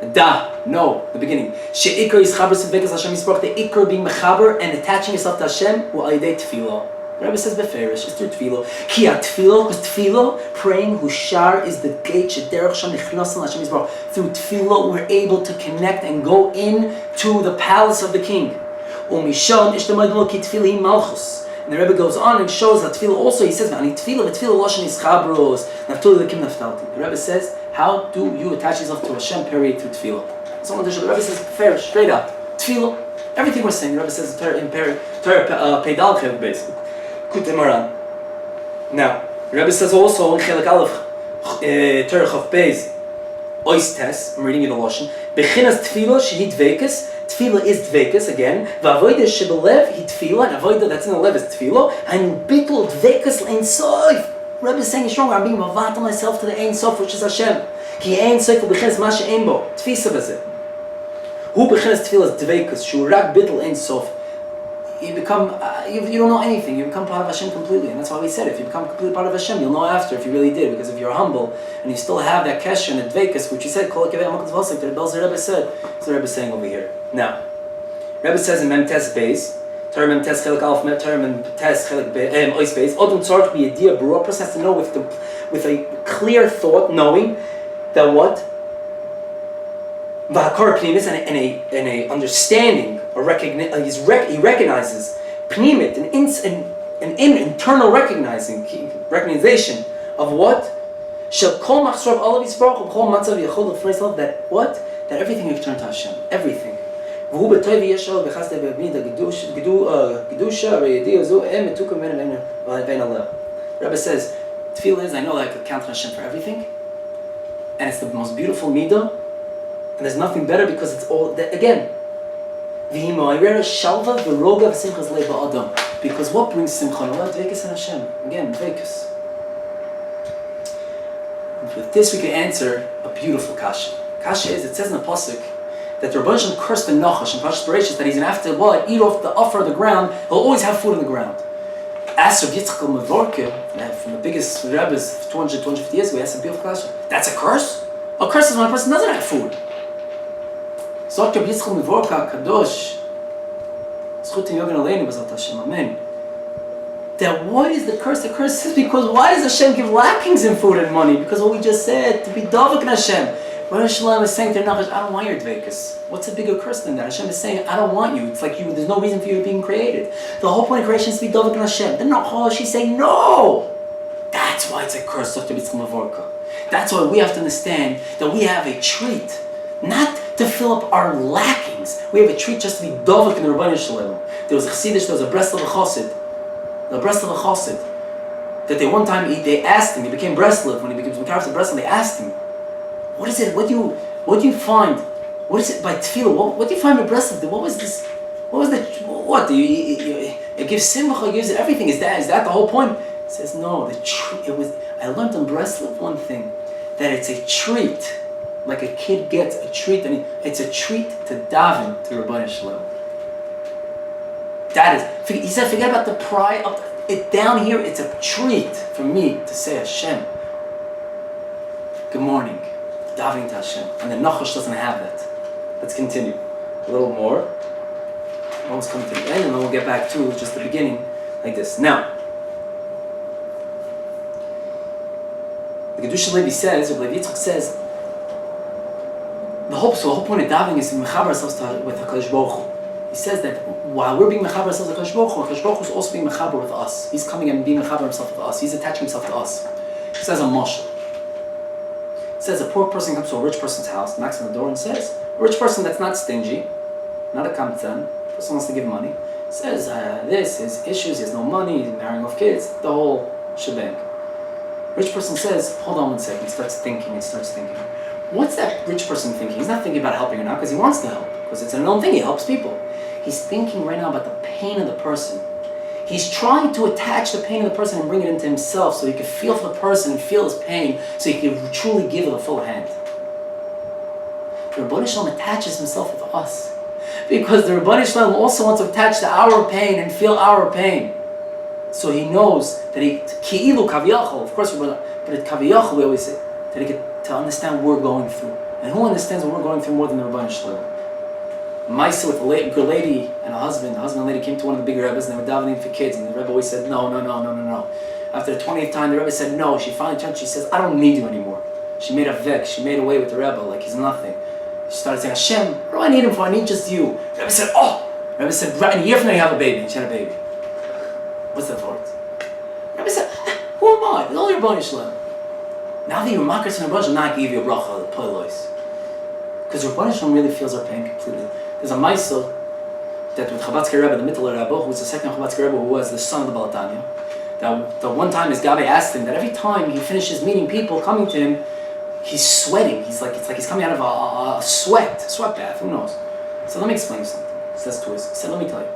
The beginning. She'ikar yischaber s'vekas Hashem yisparach, the ikar being mechaber and attaching yourself to Hashem, u'alidei tefillah. The Rebbe says beferish, it's through tefillah. Ki tefillah, because tefillah, praying, hushar, is the gate, she'derech sham nichnasan Hashem yisparach. Through tefillah, we're able to connect and go in to the palace of the king. Umishon ishtamadul ki tefillah hi malchus. And the Rebbe goes on and shows that tefillah also, he says, Ani tefillah loshen ischabros, naftuli lekim naftalti. The Rebbe says, how do you attach yourself to Hashem, period, through tefillah? Someone the Rebbe says, fair, straight up, tefillah. Everything we're saying, the Rebbe says, in Torah Pedal Chelik Beis, Kutemaran. Now, the Rebbe says also in Chelik Aleph, Torah Chav Beis, Ois Tes, I'm reading you the Loshen, Bechinas tefillah shehi dvekus. Tefillah is dvekus again. V'avoida shebelev hi tefillah. And avoida that's in the lev is tefillah. And bittul dvekus ein sof. Rebbe is saying it stronger. I'm being mavatal myself to the ein sof, which is Hashem. Ki ein sof u'bechinas ma she'ein bo. Tfisa v'zeh. Hu bechinas tefillah is dvekus. Shu rak bittul ein sof. You become, you don't know anything. You become part of Hashem completely. And that's why we said, if you become completely part of Hashem, you'll know after if you really did. Because if you're humble, and you still have that kesher and the dvekus, which he said, Kol Kevei HaMokim Tefillah, like the Rebbe said, that's the Rebbe saying over here. Now, Rebbe says in Mem Tes Beis, Torah Mem Tes Chelik Aleph, Torah Mem Tes Chelik Ois Beis, Odom Tzarech B'Yediyah Barua, a person has to know with a clear thought, knowing that what? V'hakar pnimis, and a understanding, he recognizes pnimit, an internal recognition of what? Shel kol machshor olav yisparach u'chol matzav yachol l'fnei self, that what? That everything you turn to Hashem, everything. V'hu b'toy v'yeshal v'chastei v'bnida gedusha v'yediyah zu em etukum v'en aleh. Rebbe says, Tefillah is, I know that I could count on Hashem for everything, and it's the most beautiful midah, and there's nothing better because it's all, again, because what brings simcha? Dvekus and Hashem. Again, dvekus. With this we can answer a beautiful kasha. Kasha is, it says in the pasuk that the Rebbe Nachman cursed the Nachash and Parshas Bereishis that he's going to have to eat off the offer of the ground. He'll always have food on the ground. Asked Rav Yitzchak Mevorke, from the biggest Rebbes 250 years ago, he asked a beautiful kasha. That's a curse? A curse is when a person doesn't have food. Zot Rav Yitzchak Mevorka Kadosh, Zchutim Yogan Aleinu B'Zat Hashem, Amen. that what is the curse? The curse is because why does Hashem give lackings in food and money? Because what we just said, to be dovek in Hashem. Rebbe Shalom is saying to Nachash, I don't want your dvekas. What's a bigger curse than that? Hashem is saying, I don't want you. It's like you. There's no reason for you being created. The whole point of creation is to be dovek in Hashem. Then Nachash, she's saying, no! That's why it's a curse of the. That's why we have to understand that we have a treat, not to fill up our lackings. We have a treat just to be dovek in the Rebbe Shalom. There was a Chassidish, there was a Breslov Chassid. The Breslov Chassid, that they one time, they asked him, he became Breslov, when he became Makaras of Breslov, they asked him, what is it? What do you find? What is it by Tfillah? What do you find by Breslov? What was this? What was the? What? It gives simcha, it gives everything. Is that the whole point? He says no. It was. I learned on Breslov one thing, that it's a treat, like a kid gets a treat, and it's a treat to daven to Rebbe Shalom. That is. He said, forget about the pride of it down here. It's a treat for me to say Hashem. Good morning. Davening to Hashem. And the Nachash doesn't have that. Let's continue. A little more. Almost come to the end, and then we'll get back to just the beginning, like this. Now, the Kedusha Levi says, or Levi Yitzchak says, the whole point of davening is to mechaber ourselves with HaKadosh Baruch Hu. He says that while we're being mechaber ourselves with HaKadosh Baruch Hu is also being mechaber with us. He's coming and being mechaber himself with us. He's attaching himself to us. He says a mashal. It says a poor person comes to a rich person's house, knocks on the door and says, a rich person that's not stingy, not a kamtan, person wants to give money, says this, his issues, he has no money, he's marrying off kids, the whole shebang. Rich person says, hold on one second, he starts thinking. What's that rich person thinking? He's not thinking about helping or not because he wants to help, because it's a known thing, he helps people. He's thinking right now about the pain of the person. He's trying to attach the pain of the person and bring it into himself so he can feel for the person and feel his pain so he can truly give it a full hand. The Rebbe Shalom attaches himself with us because the Rebbe Shalom also wants to attach to our pain and feel our pain. So he knows that ki'ilu kaviyachol, of course, but at kaviyachol we always say, that he get to understand what we're going through. And who understands what we're going through more than the Rebbe Shalom? Maisa with a good lady and a husband. The husband and lady came to one of the bigger Rebbes and they were davening for kids. And the Rebbe always said, no. After the 20th time, the Rebbe said, no. She finally turned, she says, I don't need you anymore. She made a vex. She made away with the Rebbe like he's nothing. She started saying, Hashem, what do I need him for? I need just you. The Rebbe said, oh. The Rebbe said, right, in a year from now you have a baby. And she had a baby. What's that for? The Rebbe said, who am I? It's only your Rebbe Shalom. Now that you're makers from the Rebbe, not give you a bracha, the poilois. Because Rebbe Shalom really feels our pain completely. There's a Maisel that with Chabatzkei Rebbe, the Mittler Rebbe, who was the second Chabatzkei Rebbe, who was the son of the Balatanya, that one time his Gabe asked him that every time he finishes meeting people coming to him, he's sweating. It's like he's coming out of a sweat bath. Who knows? So let me explain something. He says, let me tell you.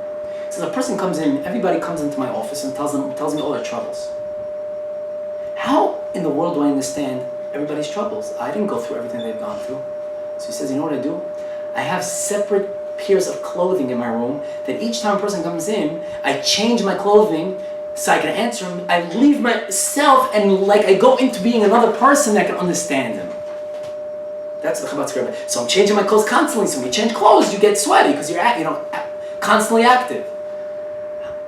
He says, a person comes in, everybody comes into my office and tells me all their troubles. How in the world do I understand everybody's troubles? I didn't go through everything they've gone through. So he says, you know what I do? I have separate pairs of clothing in my room that each time a person comes in, I change my clothing so I can answer him. I leave myself and like I go into being another person that can understand him. That's the Chabatzkei Rebbe. So I'm changing my clothes constantly. So when you change clothes, you get sweaty because you're constantly active.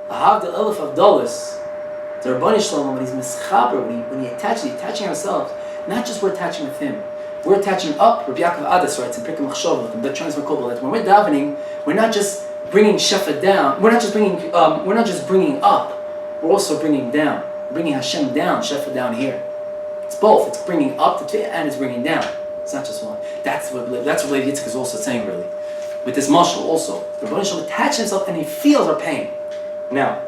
I have the Elif of Dollars. The Rebbe Shalom, when he's mischaber, when he attaches, he's attaching ourselves. Not just we're attaching with him. We're attaching up. Rabbi Yaakov Adas writes in Pirkei Machshava, the Transmakobel, that when we're davening, we're not just bringing shefa down. We're not just bringing up. We're also bringing down. Bringing Hashem down, shefa down here. It's both. It's bringing up the Tfillah and it's bringing down. It's not just one. That's what Levi Yitzchak is also saying, really. With this mashal also, the Rebbe Shalom attaches himself and he feels our pain. Now,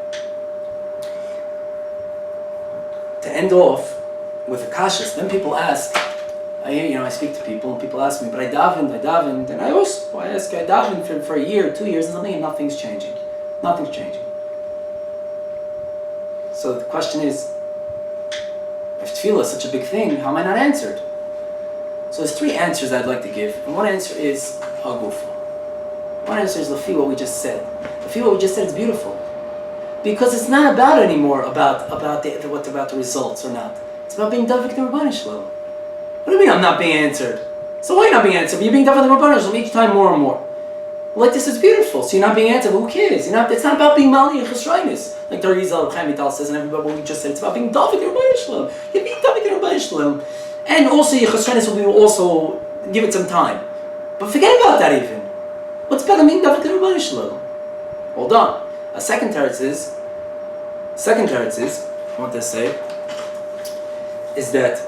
to end off with the kashas, then people ask. I speak to people and people ask me, but I davened, and I davened for a year, 2 years, and nothing's changing. Nothing's changing. So the question is, if Tefillah is such a big thing, how am I not answered? So there's 3 answers I'd like to give, and one answer is Hagufa. One answer is Lafi, what we just said. Lafi, what we just said is beautiful. Because it's not about anymore about the results or not. It's about being Davik the Rebbe Shalom. What do you mean I'm not being answered? So why are you not being answered? You're being done with the Rebbe Shalom each time more and more. Like this is beautiful. So you're not being answered. Who cares? It's not about being Mali and Chesroinus. Like the Rizal Chaim Vital says, and everybody what we just said, it's about being Davik in Rebbeinu Shalom. You be Davik in Rebbeinu Shalom. And also your chesronis will also give it some time. But forget about that even. What's better than being Davik in Rebbeinu Shalom? Hold on. A second teretz is, I want to say, is that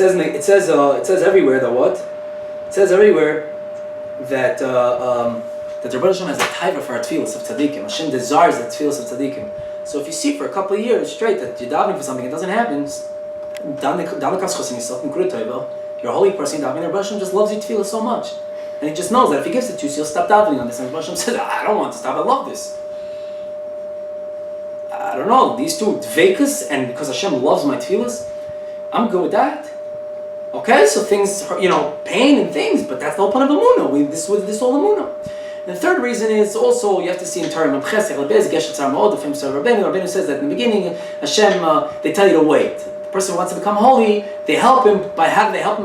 it says everywhere that what? It says everywhere that the Rebbe Nachman has a taiva for our tefillas of tzaddikim. Hashem desires the tefillas of tzaddikim. So if you see for a couple of years straight that you're davening for something, it doesn't happen, you're a holy person, davening, the Rebbe Nachman just loves your tefillah so much. And he just knows that if he gives it to you, so you'll stop davening on this. And the Rebbe Nachman says, I don't want to stop, I love this. I don't know, these two, dveikus, and because Hashem loves my tefillas, I'm good with that. Okay, so things, pain and things, but that's the whole point of Amunah. This whole Amunah. The third reason is also, you have to see in Torah and Mitzvoth, Rabbeinu says that in the beginning, Hashem, they tell you to wait. The person who wants to become holy, they help him by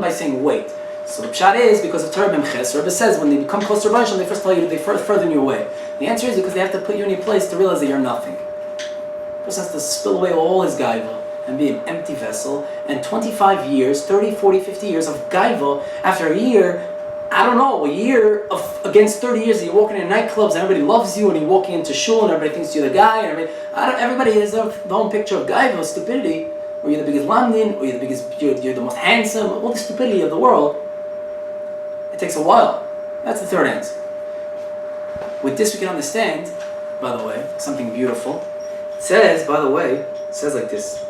saying wait. So the pshat is because of Torah and Mitzvoth. Rebbe says when they become close to Hashem, they first tell you, they further you away. The answer is because they have to put you in a place to realize that you're nothing. The person has to spill away all his gaiva and be an empty vessel, and 25 years, 30, 40, 50 years of gaiva, after a year, a year of against 30 years that you're walking in nightclubs and everybody loves you and you're walking into shul and everybody thinks you're the guy, and everybody has their own picture of gaiva, stupidity, or you're the biggest landin, or you're the most handsome, all the stupidity of the world. It takes a while. That's the third answer. With this we can understand, by the way, something beautiful. It says like this.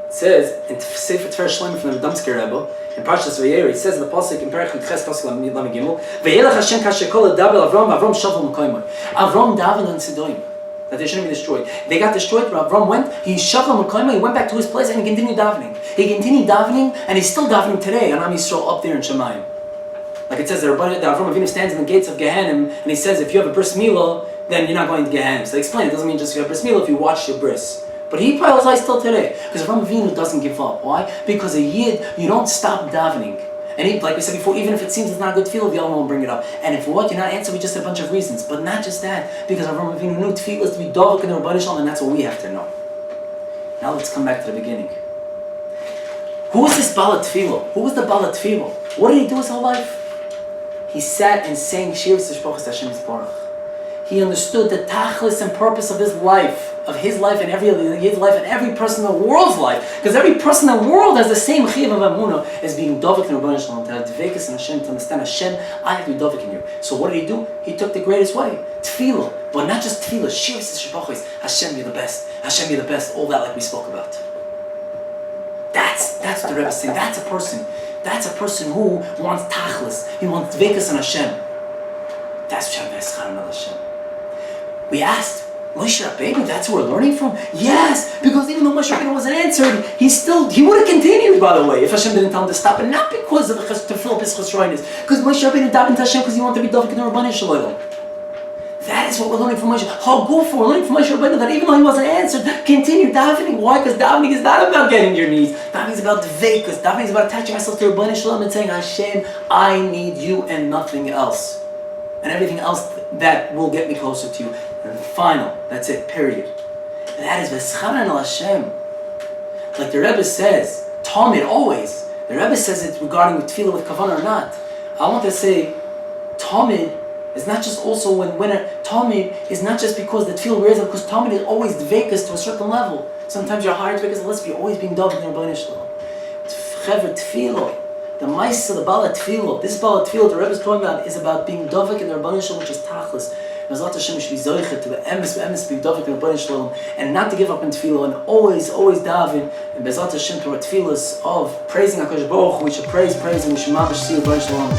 It says in Sefer Tfillen Shlomo from the Damsker Rebbe in Parshas Vayera, it says in the pasuk in Perek Ches Pasuk Lamigimel, Vayelach Hashem kashekol adabel Avram shavu m'koymo. Avram davened on Sidoim that they shouldn't be destroyed. They got destroyed, but Avram went. He shavu m'koymo. He went back to his place and he continued davening. And he's still davening today. And Am Yisrael up there in Shemayim. Like it says that Avram Avinu stands in the gates of Gehenna and he says, if you have a bris milah, then you're not going to Gehenna. So they explain it doesn't mean just you have bris milah if you watch your bris. But he prioritized still today. Because Avram Avinu doesn't give up. Why? Because a yid, you don't stop davening. And like we said before, even if it seems it's not a good tefillah, the other one will bring it up. And if what, you're not answering, we just have a bunch of reasons. But not just that. Because Avram Avinu knew tefillah is to be dovak in the Rebbeinu Shalom, and that's what we have to know. Now let's come back to the beginning. Who was this Bala Tefillah? Who was the Bala Tefillah? What did he do his whole life? He sat and sang Shir V'Tishpochas Hashem Yisborach. He understood the tachlis and purpose of his life and every person in the world's life. Because every person in the world has the same chiyuv of emunah as being dovik in Rebbeinu Shalom, to have dveikus in Hashem, to understand Hashem, I have to be dovik in you. So what did he do? He took the greatest way. Tefillah. But not just tefillah, Shir V'Tishpochas, Hashem, you're the best. Hashem, you're the best. All that like we spoke about. That's what the Rebbe is saying. That's a person who wants tachlis. He wants dveikus in Hashem. That's Hashem. We asked, Moshe Rabbeinu, that's who we're learning from? Yes, because even though Moshe Rabbeinu wasn't answered, he would have continued, by the way, if Hashem didn't tell him to stop, and not because of to fill up his chesronis, because Moshe Rabbeinu davened to Hashem because he wanted to be dovik in the Rebbeinu Shalom. That is what we're learning from Moshe. We're learning from Moshe Rabbeinu that even though he wasn't answered, continue davening. Why? Because davening is not about getting your needs. Davening is about dveikus. Davening is about attaching myself to Rebbeinu Shalom and saying, Hashem, I need you and nothing else. And everything else that will get me closer to you. And final, that's it, period. And that is v'schanan al Hashem. Like the Rebbe says, Talmud always. The Rebbe says it regarding Tefillah with kavanah or not. I want to say, Talmud is not just also when Talmud is not just because the Tefillah wears up, because Talmud is always dveikus to a certain level. Sometimes you're higher dveikus, let's be always being dovek in Rebbeinu Shalom. Tefillah. The Maisa, the Bala Tefillah, this Bala Tefillah the Rebbe is talking about is about being dovek in the Rebbeinu Shalom, which is tachlis. Bezat Hashem should be zoichet to be emes, be dovek in the Rebbeinu Shalom, and not to give up in Tefillah, and always daven, and Bezat Hashem to our Tefillahs of praising HaKadosh Baruch Hu. We should praise, and we should mamash see the Rebbeinu Shalom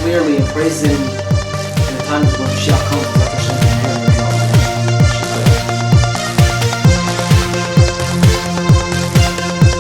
clearly, and praise Him in the times when Mashiach comes.